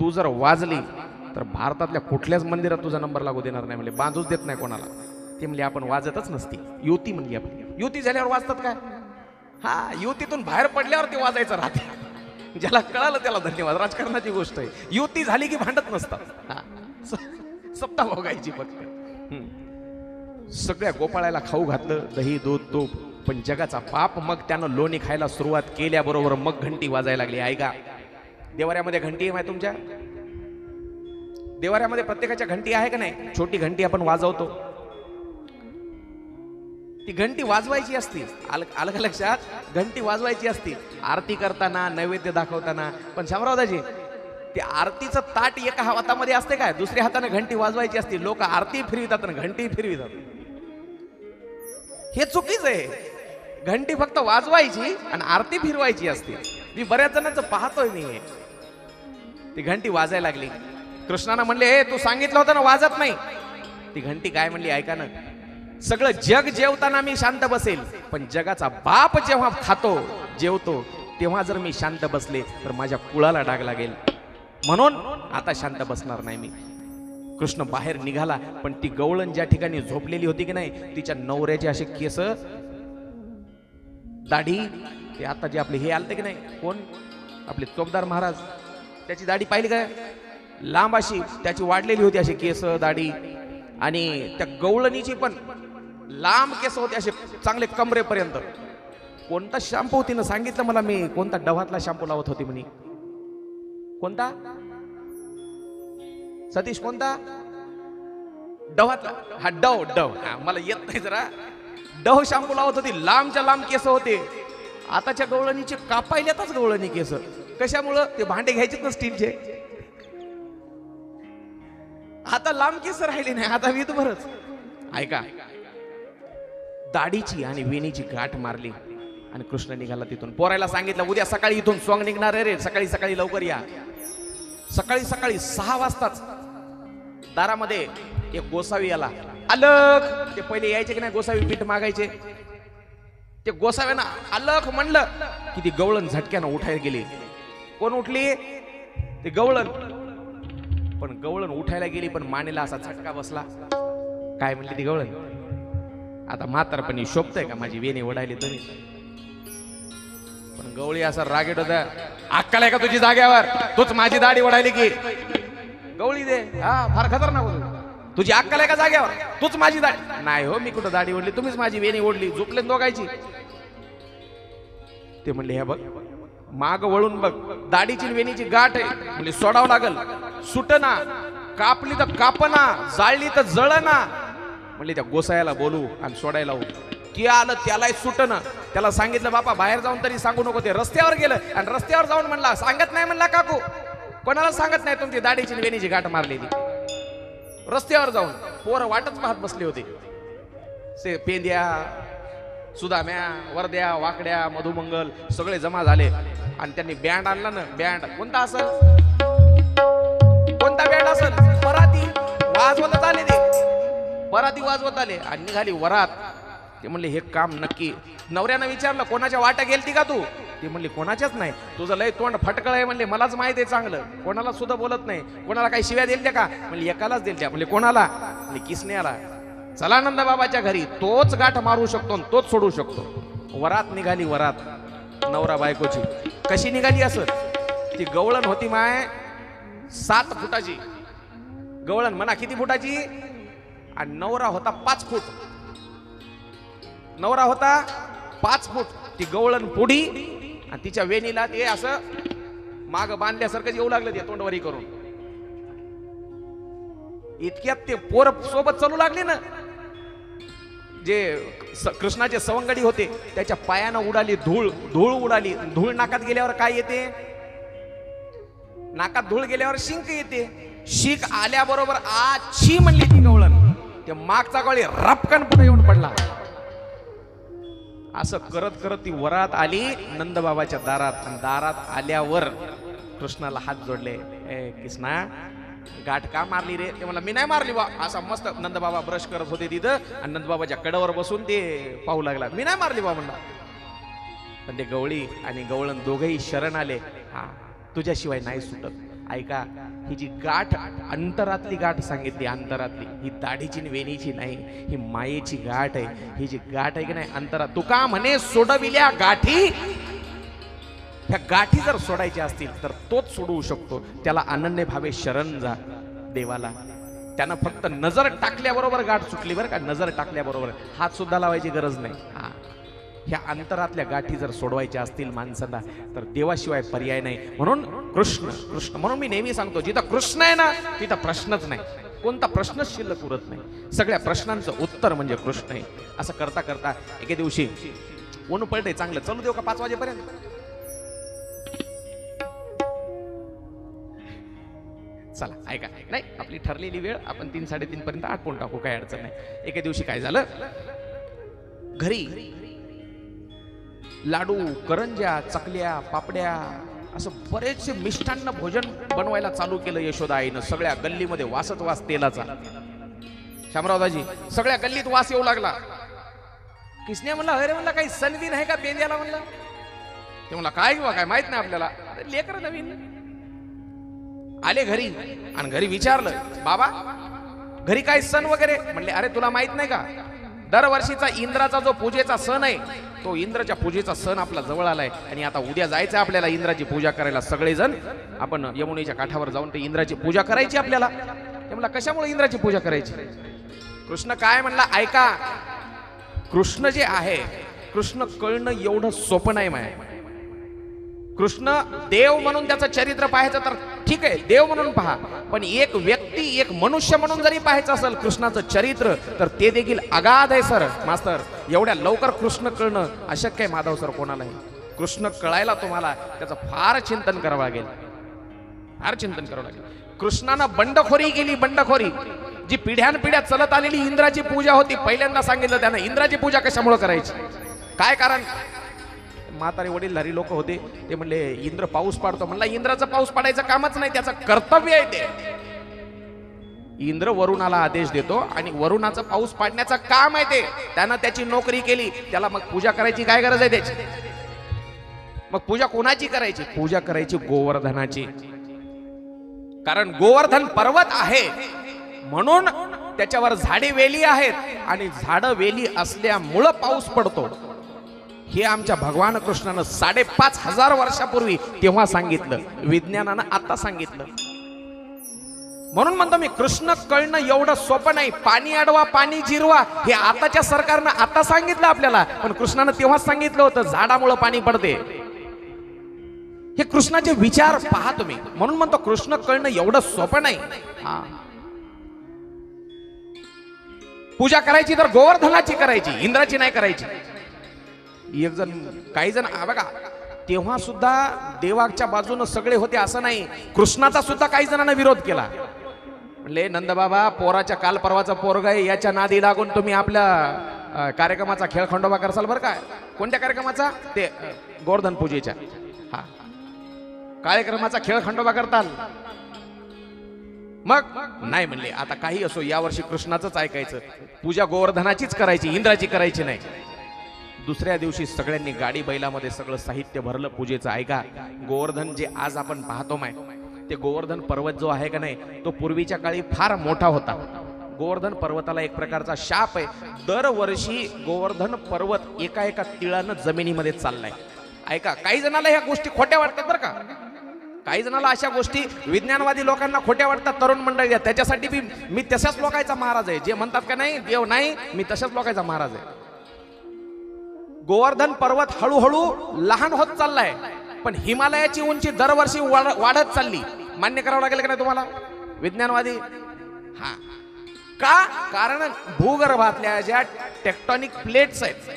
तू जर वाजली तर भारतातल्या कुठल्याच मंदिरात तुझा नंबर लागू देणार नाही म्हणले, बांधूच देत नाही कोणाला. ते म्हणले आपण वाजतच नसती. युती म्हणली आपली. युती झाल्यावर वाजतात काय? हा, युतीतून बाहेर पडल्यावर ते वाजायचं राहते. ज्याला कळालं त्याला धन्यवाद. राजकारणाची गोष्ट आहे. युती झाली की भांडत नसतात. सत्ता भोगायची फक्त. सगळ्या गोपाळाला खाऊ घातलं, दही दूध तूप. पण जगाचा पाप मग त्यानं लोणी खायला सुरुवात केल्याबरोबर मग घंटी वाजायला लागली. ऐका, देवाऱ्यामध्ये घंटी आहे माहिती तुमच्या? देवाऱ्यामध्ये प्रत्येकाच्या घंटी आहे का नाही? छोटी घंटी आपण वाजवतो, ती घंटी वाजवायची असती. आलं का लक्षात? घंटी वाजवायची असती आरती करताना, नैवेद्य दाखवताना. पण शामरावदाजी, ते आरतीचं ताट एका हातामध्ये असते काय, दुसऱ्या हाताने घंटी वाजवायची असते. लोक आरती फिरवितात आणि घंटी फिरवितात. हे चुकीच आहे. घंटी फक्त वाजवायची आणि आरती फिरवायची असते. मी बऱ्याच जणांचं पाहतोय मी. ती घंटी वाजायला लागली. कृष्णानं म्हणले, हे तू सांगितलं होतं ना वाजत नाही. ती घंटी काय म्हणली ऐका ना, सगळं जग जेवताना मी शांत बसेल, पण जगाचा बाप जेव्हा खातो जेवतो तेव्हा जर मी शांत बसले तर माझ्या कुळाला डाग लागेल, म्हणून आता शांत बसणार नाही मी. कृष्ण बाहेर निघाला, पण ती गवळण ज्या ठिकाणी झोपलेली होती की नाही, तिच्या नवऱ्याचे असे केस, दाढी, ते आता जे आपले हे आलते की नाही, कोण आपले चोपदार महाराज, त्याची दाढी पाहिली काय, लांब अशी त्याची वाढलेली होती अशी केस दाढी, आणि त्या गवळणीची पण लांब केस होते असे चांगले कमरेपर्यंत. कोणता शॅम्पू तिनं सांगितलं मला, मी कोणता डव्हातला शॅम्पू लावत होती म्हणे. कोणता सतीश, कोणता डव्हातला? हा डव डव, हा मला येत नाही जरा. डव शॅम्पू लावत होती, लांबच्या लांब केस होते. आताच्या गवळणीचे कापायल्यातच गवळणी केस. कशामुळं? ते भांडे घ्यायचे ना स्टीलचे. आता लांब केस राहिले नाही, आता विधभरच. ऐका, दाढीची आणि वेणीची गाठ मारली आणि कृष्ण निघाला तिथून. पोरायला सांगितलं उद्या सकाळी इथून सॉंग निघणार आहे रे, सकाळी सकाळी लवकर या. सकाळी सकाळी 6 वाजताच दारामध्ये एक गोसावी आला. अलख, ते पहिले यायचे की नाही गोसावी पीठ मागायचे, ते गोसाव्यानं अलख म्हणलं की ती गवळण झटक्यानं उठायला गेली. कोण उठली? ते गवळण. पण गवळण उठायला गेली, पण मानेला असा झटका बसला. काय म्हणली ती गवळण? आता म्हातारपणी शोभतय का माझी वेणी ओढायली तुम्ही? पण गवळी असा रागेट होता, अक्कल आहे का तुझी जाग्यावर? तूच माझी दाढी ओढायली की? गवळी दे, हा फार खतरनाक होतो. तुझी अक्कल आहे का जाग्यावर? तूच माझी दाढी? नाही हो, मी कुठं दाढी ओढली, तुम्हीच माझी वेणी ओढली. झुकले दोघायची. ते म्हणले, हे बघ माग वळून बघ, दाढीची वेणीची गाठ आहे, म्हणजे सोडावं लागल. सुटना, कापली तर कापना, जाळली तर जळना. म्हणले त्या गोसायाला बोलू आणि सोडायला लावू. की आलं त्यालाही सुटना. त्याला सांगितलं बापा बाहेर जाऊन तरी सांगू नको. ते रस्त्यावर गेलं आणि रस्त्यावर जाऊन म्हणला, सांगत नाही म्हणला काकू, कोणाला सांगत नाही तुमची दाढीची वेणीची गाठ मारलेली. रस्त्यावर जाऊन पोरं वाटच पाहत बसले होते. से पेंद्या, सुदाम्या, वरद्या, वाकड्या, मधुमंगल सगळे जमा झाले आणि त्यांनी बँड आणला ना. बँड कोणता असेल? कोणता बँड असेल? पराती वाजवत आले ते, पराती वाजवत आले आणि निघाली वरात. ते म्हणले हे काम नक्की. नवऱ्यानं विचारलं कोणाच्या वाटा गेलती का तू? ती म्हणली कोणाच्याच नाही. तुझं लय तोंड फटकळ आहे म्हणले, मलाच माहित आहे चांगलं, कोणाला सुद्धा बोलत नाही. कोणाला काही शिव्या दिल्या का? म्हणले एकालाच दिल्या. म्हणले कोणाला? म्हणले किसन्याला. चला नंदबाबाच्या घरी, तोच गाठ मारू शकतो आणि तोच सोडू शकतो. वरात निघाली, वरात नवरा बायकोची. कशी निघाली असं? ती गवळण होती माय 7 फुटाची गवळण, म्हणा किती फुटाची? आणि नवरा होता 5 फूट. नवरा होता 5 फूट. ती गवळण पुढी आणि तिच्या वेणीला ते असं माग बांधल्यासारखं येऊ लागलं ते तोंडवरी करून. इतक्यात ते पोर सोबत चालू लागले ना. जे कृष्णाचे सवंगडी होते त्याच्या पायानं उडाली धूळ. धूळ उडाली. धूळ नाकात गेल्यावर काय येते? नाकात धूळ गेल्यावर शिंक येते. शीक आल्याबरोबर आची म्हणली ती गवळण. ते मागचा गवळी रपकन पुढे येऊन पडला. असं करत करत ती वरात आली नंदबाबाच्या दारात. आणि दारात आल्यावर कृष्णाला हात जोडले. ए कृष्णा, गाठ का मारली रे? ते मला मी नाही मारली बा. असा मस्त नंदबाबा ब्रश करत होते तिथं आणि नंदबाबाच्या कडावर बसून ते पाहू लागला. मी नाही मारली बा म्हणला. पण ते गवळी आणि गवळण दोघेही शरण आले. हा, तुझ्याशिवाय नाही सुटत. ऐका, ही जी गाठ अंतरातली गाठ सांगितली, अंतरातली, ही दाढीची वेणीची नाही, ही मायेची गाठ आहे. ही जी गाठ आहे की नाही अंतरात, तुका म्हणे सोडविल्या गाठी. ह्या गाठी जर सोडायच्या असतील तर तोच सोडवू शकतो. त्याला अनन्य भावे शरण जा देवाला. त्यानं फक्त नजर टाकल्याबरोबर गाठ सुटली बरं का. नजर टाकल्याबरोबर, हात सुद्धा लावायची गरज नाही. हा, ह्या अंतरातल्या गाठी जर सोडवायच्या असतील माणसाला तर देवाशिवाय पर्याय नाही. म्हणून कृष्ण कृष्ण. म्हणून मी नेहमी सांगतो, जिथं कृष्ण आहे ना तिथं प्रश्नच नाही. कोणता प्रश्नच शिल्लक उरत नाही. सगळ्या प्रश्नांचं उत्तर म्हणजे कृष्ण आहे. असं करता करता एके दिवशी ऊन पडले चांगलं. चालू देऊ का 5 वाजेपर्यंत? चला ऐका. नाही, आपली ठरलेली वेळ आपण 3-3:30 पर्यंत आटपून टाकू, काही अडचण नाही. एके दिवशी काय झालं, घरी लाडू, करंज्या, चकल्या, पापड्या असं बरेचसे मिष्टान्न भोजन बनवायला चालू केलं यशोदा आईनं. सगळ्या गल्लीमध्ये वासत वास तेलाचा. शामरावदाजी सगळ्या गल्लीत वास येऊ लागला. किसने म्हणला अरे म्हणला काही सणदिन आहे का पेंद्याला म्हणलं. ते म्हणला काय किंवा काय माहित नाही आपल्याला. अरे लेकर नवीन आले घरी आणि घरी विचारलं बाबा घरी काय सण वगैरे. म्हणले अरे तुला माहित नाही का दरवर्षीचा इंद्राचा जो पूजेचा सण आहे तो इंद्राच्या पूजेचा सण आपला जवळ आलाय आणि आता उद्या जायचं आपल्याला इंद्राची पूजा करायला. सगळेजण आपण यमुनेच्या काठावर जाऊन ते इंद्राची पूजा करायची आपल्याला. ते म्हणला कशामुळे इंद्राची पूजा करायची. कृष्ण काय म्हणला ऐका. कृष्ण जे आहे कृष्ण कळणं एवढं सोपं नाही माय. कृष्ण देव म्हणून त्याचं चरित्र पाहायचं तर ठीक आहे देव म्हणून पहा. पण एक व्यक्ती एक मनुष्य म्हणून जरी पाहायचं असेल कृष्णाचं चरित्र तर ते देखील अगाध आहे सर. मास्तर एवढ्या लवकर कृष्ण कळणं अशक्य आहे माधव सर कोणालाही. कृष्ण कळायला तुम्हाला त्याचं फार चिंतन करावं लागेल. फार चिंतन करावं लागेल. कृष्णानं बंडखोरी केली. बंडखोरी जी पिढ्यानपिढ्या चलत आलेली इंद्राची पूजा होती. पहिल्यांदा सांगितलं त्यानं इंद्राची पूजा कशामुळे करायची. काय कारण. म्हातारे वडीलधारी लोक होते ते म्हणले इंद्र पाऊस पाडतो. म्हणला इंद्राचं पाऊस पाडायचं कामच नाही त्याचं कर्तव्य आहे ते. इंद्र वरुणाला आदेश देतो आणि वरुणाचं पाऊस पाडण्याचं काम आहे ते. त्यानं त्याची नोकरी केली. त्याला मग पूजा करायची काय गरज आहे त्याची. मग पूजा कोणाची करायची. पूजा करायची गोवर्धनाची. कारण गोवर्धन पर्वत आहे म्हणून त्याच्यावर झाडे वेली आहेत आणि झाडं वेली असल्यामुळं पाऊस पडतो. हे आमच्या भगवान कृष्णानं 5,500 वर्षापूर्वी तेव्हा सांगितलं. विज्ञानानं आता सांगितलं. म्हणून म्हणतो मी कृष्ण कळणं एवढं सोपं नाही. पाणी अडवा पाणी जिरवा हे आताच्या सरकारनं आता सांगितलं आपल्याला. पण कृष्णानं तेव्हाच सांगितलं होतं झाडामुळं पाणी पडते. हे कृष्णाचे विचार पहा तुम्ही. म्हणून म्हणतो कृष्ण कळणं एवढं सोपं नाही. पूजा करायची तर गोवर्धनाची करायची इंद्राची नाही करायची. एक जण काही जण बघा तेव्हा सुद्धा देवाच्या बाजूने सगळे होते असं नाही. कृष्णाचा सुद्धा काही जणांना विरोध केला. म्हणले नंदबाबा पोराच्या काल परवाचा पोरगा आहे याच्या नादी लागून तुम्ही आपल्या कार्यक्रमाचा खेळ खंडोबा करसाल बरं का. कोणत्या कार्यक्रमाचा ते गोवर्धन पूजेच्या कार्यक्रमाचा खेळ खंडोबा करताल. मग नाही म्हणले आता काही असो यावर्षी कृष्णाचंच ऐकायचं. पूजा गोवर्धनाचीच करायची इंद्राची करायची नाही. दुसऱ्या दिवशी सगळ्यांनी गाडी बैलामध्ये सगळं साहित्य भरलं पूजेचं. ऐका गोवर्धन जे आज आपण पाहतो माय ते गोवर्धन पर्वत जो आहे का नाही तो पूर्वीच्या काळी फार मोठा होता. गोवर्धन पर्वताला एक प्रकारचा शाप आहे. दरवर्षी गोवर्धन पर्वत एका एका तिळानं जमिनीमध्ये चाललाय. ऐका काही जणाला ह्या गोष्टी खोट्या वाटतात बरं का. काही जणाला अशा गोष्टी विज्ञानवादी लोकांना खोट्या वाटतात. तरुण मंडळी त्याच्यासाठी मी तशाच लोकांचा महाराज आहे. जे म्हणतात का नाही देव नाही मी तशाच लोकांचा महाराज आहे. गोवर्धन पर्वत हळूहळू लहान होत चाललाय पण हिमालयाची उंची दरवर्षी वाढत चालली. मान्य करावं लागेल का नाही तुम्हाला विज्ञानवादी. का कारण भूगर्भातल्या ज्या टेक्टॉनिक प्लेट्स आहेत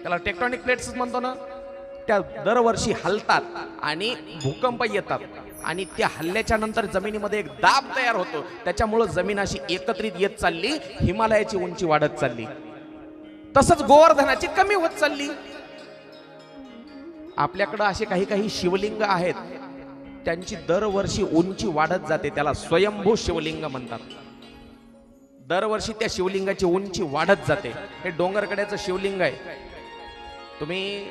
त्याला टेक्टॉनिक प्लेट्स म्हणतो ना त्या दरवर्षी हलतात आणि भूकंप येतात आणि त्या हल्ल्याच्या नंतर जमिनीमध्ये एक दाब तयार होतो. त्याच्यामुळे जमीन अशी एकत्रित येत चालली. हिमालयाची उंची वाढत चालली. तसंच गोवर्धनाची कमी होत चालली. आपल्याकडे असे काही काही शिवलिंग आहेत त्यांची दरवर्षी उंची वाढत जाते. त्याला स्वयंभू शिवलिंग म्हणतात. दरवर्षी त्या शिवलिंगाची उंची वाढत जाते. हे डोंगरकड्याचं शिवलिंग आहे. तुम्ही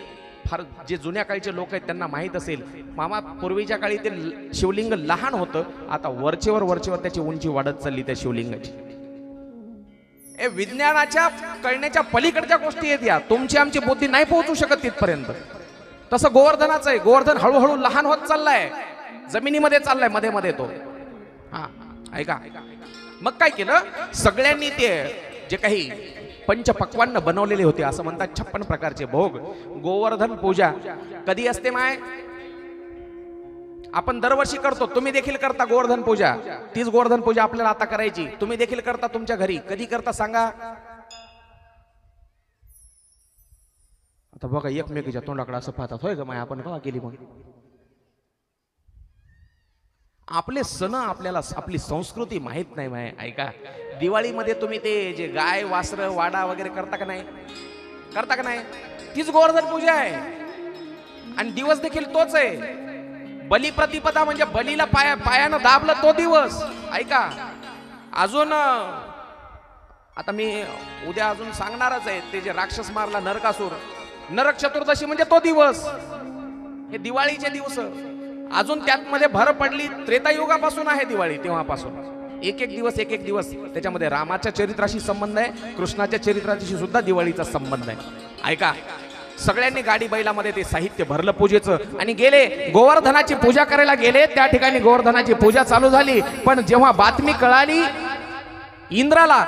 फार जे जुन्या काळचे लोक आहेत त्यांना माहित असेल मामा पूर्वीच्या काळी ते शिवलिंग लहान होतं. आता वरचेवर त्याची उंची वाढत चालली त्या शिवलिंगाची. हे विज्ञानाच्या कळण्याच्या पलीकडच्या गोष्टी आहेत या. तुमची आमची बुद्धी नाही पोहोचू शकत तिथपर्यंत. तसं गोवर्धनाचं आहे. गोवर्धन हळूहळू लहान होत चाललाय जमिनीमध्ये चाललाय मध्ये मध्ये तो. ऐका मग काय केलं सगळ्यांनी ते जे काही पंचपक्वान्न बनवलेले होते असं म्हणतात 56 प्रकारचे भोग. गोवर्धन पूजा कधी असते माय आपण दरवर्षी करतो. तुम्ही देखील करता गोवर्धन पूजा. तीच गोवर्धन पूजा आपल्याला आता करायची. तुम्ही देखील करता तुमच्या घरी. कधी करता सांगा. आता बघा एकमेकीच्या तोंडाकडे असं पाहतात होय का माय आपण का केली. मग आपले सण आपल्याला आपली संस्कृती माहित नाही माय. ऐका दिवाळीमध्ये तुम्ही ते जे गाय वासर वाडा वगैरे करता का नाही करता का नाही? तीच गोवर्धन पूजा आहे आणि दिवस देखील तोच आहे. बलिप्रतिपदा म्हणजे बलीला पायानं दाबलं तो दिवस. ऐका अजून आता मी उद्या अजून सांगणारच आहे. ते जे राक्षस मारला नरकासूर, नरक चतुर्दशी म्हणजे तो दिवस. हे दिवाळीचे दिवस अजून त्यात मध्ये भर पडली. त्रेतायुगापासून आहे दिवाळी, तेव्हापासून एक एक दिवस त्याच्यामध्ये रामाच्या चरित्राशी संबंध आहे, कृष्णाच्या चरित्राशी सुद्धा दिवाळीचा संबंध आहे. ऐका सगळ्यांनी गाडी बैलामध्ये ते साहित्य भरलं पूजेचं आणि गेले गोवर्धनाची पूजा करायला गेले. त्या ठिकाणी गोवर्धनाची पूजा चालू झाली. पण जेव्हा बातमी कळाली इंद्राला,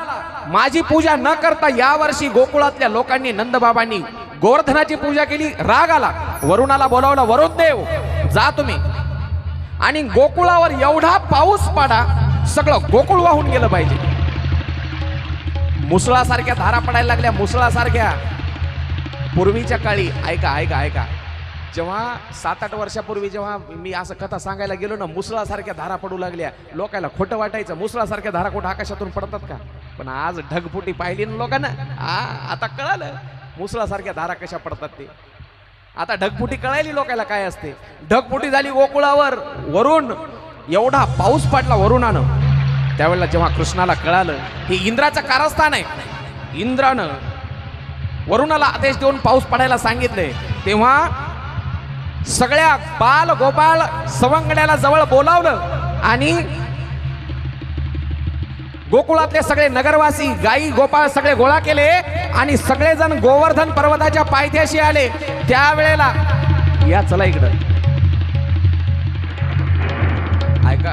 माझी पूजा न करता यावर्षी गोकुळातल्या लोकांनी नंदबाबांनी गोवर्धनाची पूजा केली, राग आला. वरुणाला बोलावलं, वरुण देव जा तुम्ही आणि गोकुळावर एवढा पाऊस पाडा सगळं गोकुळ वाहून गेलं पाहिजे. मुसळासारख्या धारा पडायला लागल्या, मुसळासारख्या. पूर्वीच्या काळी ऐका जेव्हा 7-8 वर्षापूर्वी जेव्हा मी असं कथा सांगायला गेलो ना, मुसळासारख्या धारा पडू लागल्या. लोकांना खोटं वाटायचं, मुसळासारख्या धारा कुठं आकाशातून पडतात का? पण आज ढगफुटी पाहिली ना लोकांना, आता कळालं मुसळासारख्या धारा कशा पडतात ते. आता ढगफुटी कळाली लोकांना काय असते. ढगफुटी झाली गोकुळावर, वरून एवढा पाऊस पडला वरुणानं. त्यावेळेला जेव्हा कृष्णाला कळालं हे इंद्राचं कारस्थान आहे, इंद्रानं वरुणाला आदेश देऊन पाऊस पडायला सांगितले, तेव्हा सगळ्या बाल गोपाळ सवंगड्याला जवळ बोलावलं आणि गोकुळातले सगळे नगरवासी गाई गोपाळ सगळे गोळा केले आणि सगळेजण गोवर्धन पर्वताच्या पायथ्याशी आले. त्यावेळेला या चला इकडं ऐका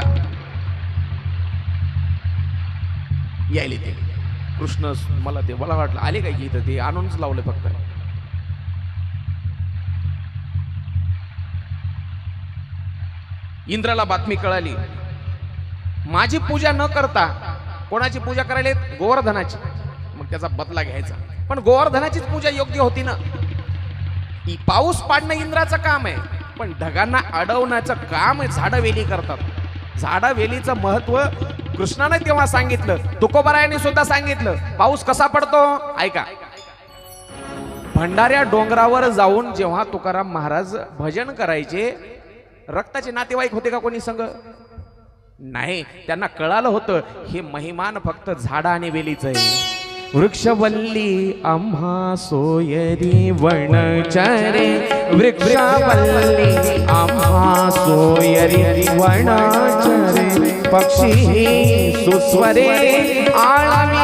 यायले ते कृष्ण. मला वाटलं आले काय की इथं, ते आणूनच लावलं फक्त. इंद्राला बातमी कळाली, माझी पूजा न करता कोणाची पूजा करायला? गोवर्धनाची. मग त्याचा बदला घ्यायचा. पण गोवर्धनाचीच पूजा योग्य होती ना. पाऊस पाडणं इंद्राचं काम आहे, पण ढगांना अडवण्याचं काम झाडवेली करतात. झाडवेलीचं महत्व कृष्णाने तेव्हा सांगितलं, तुकोबारायांनी सुद्धा सांगितलं. पाऊस कसा पडतो ऐका. भंडाऱ्या डोंगरावर जाऊन जेव्हा तुकाराम महाराज भजन करायचे, रक्ताचे नातेवाईक होते का कोणी संग? नाही. त्यांना कळालं होतं हे महिमान फक्त झाडा आणि वेलीच आहे. वृक्षवल्ली आम्हा सोयरी वनचरे, वृक्षवल्ली आम्हा सोयरी वनचरे, पक्षी सुस्वरे आळवी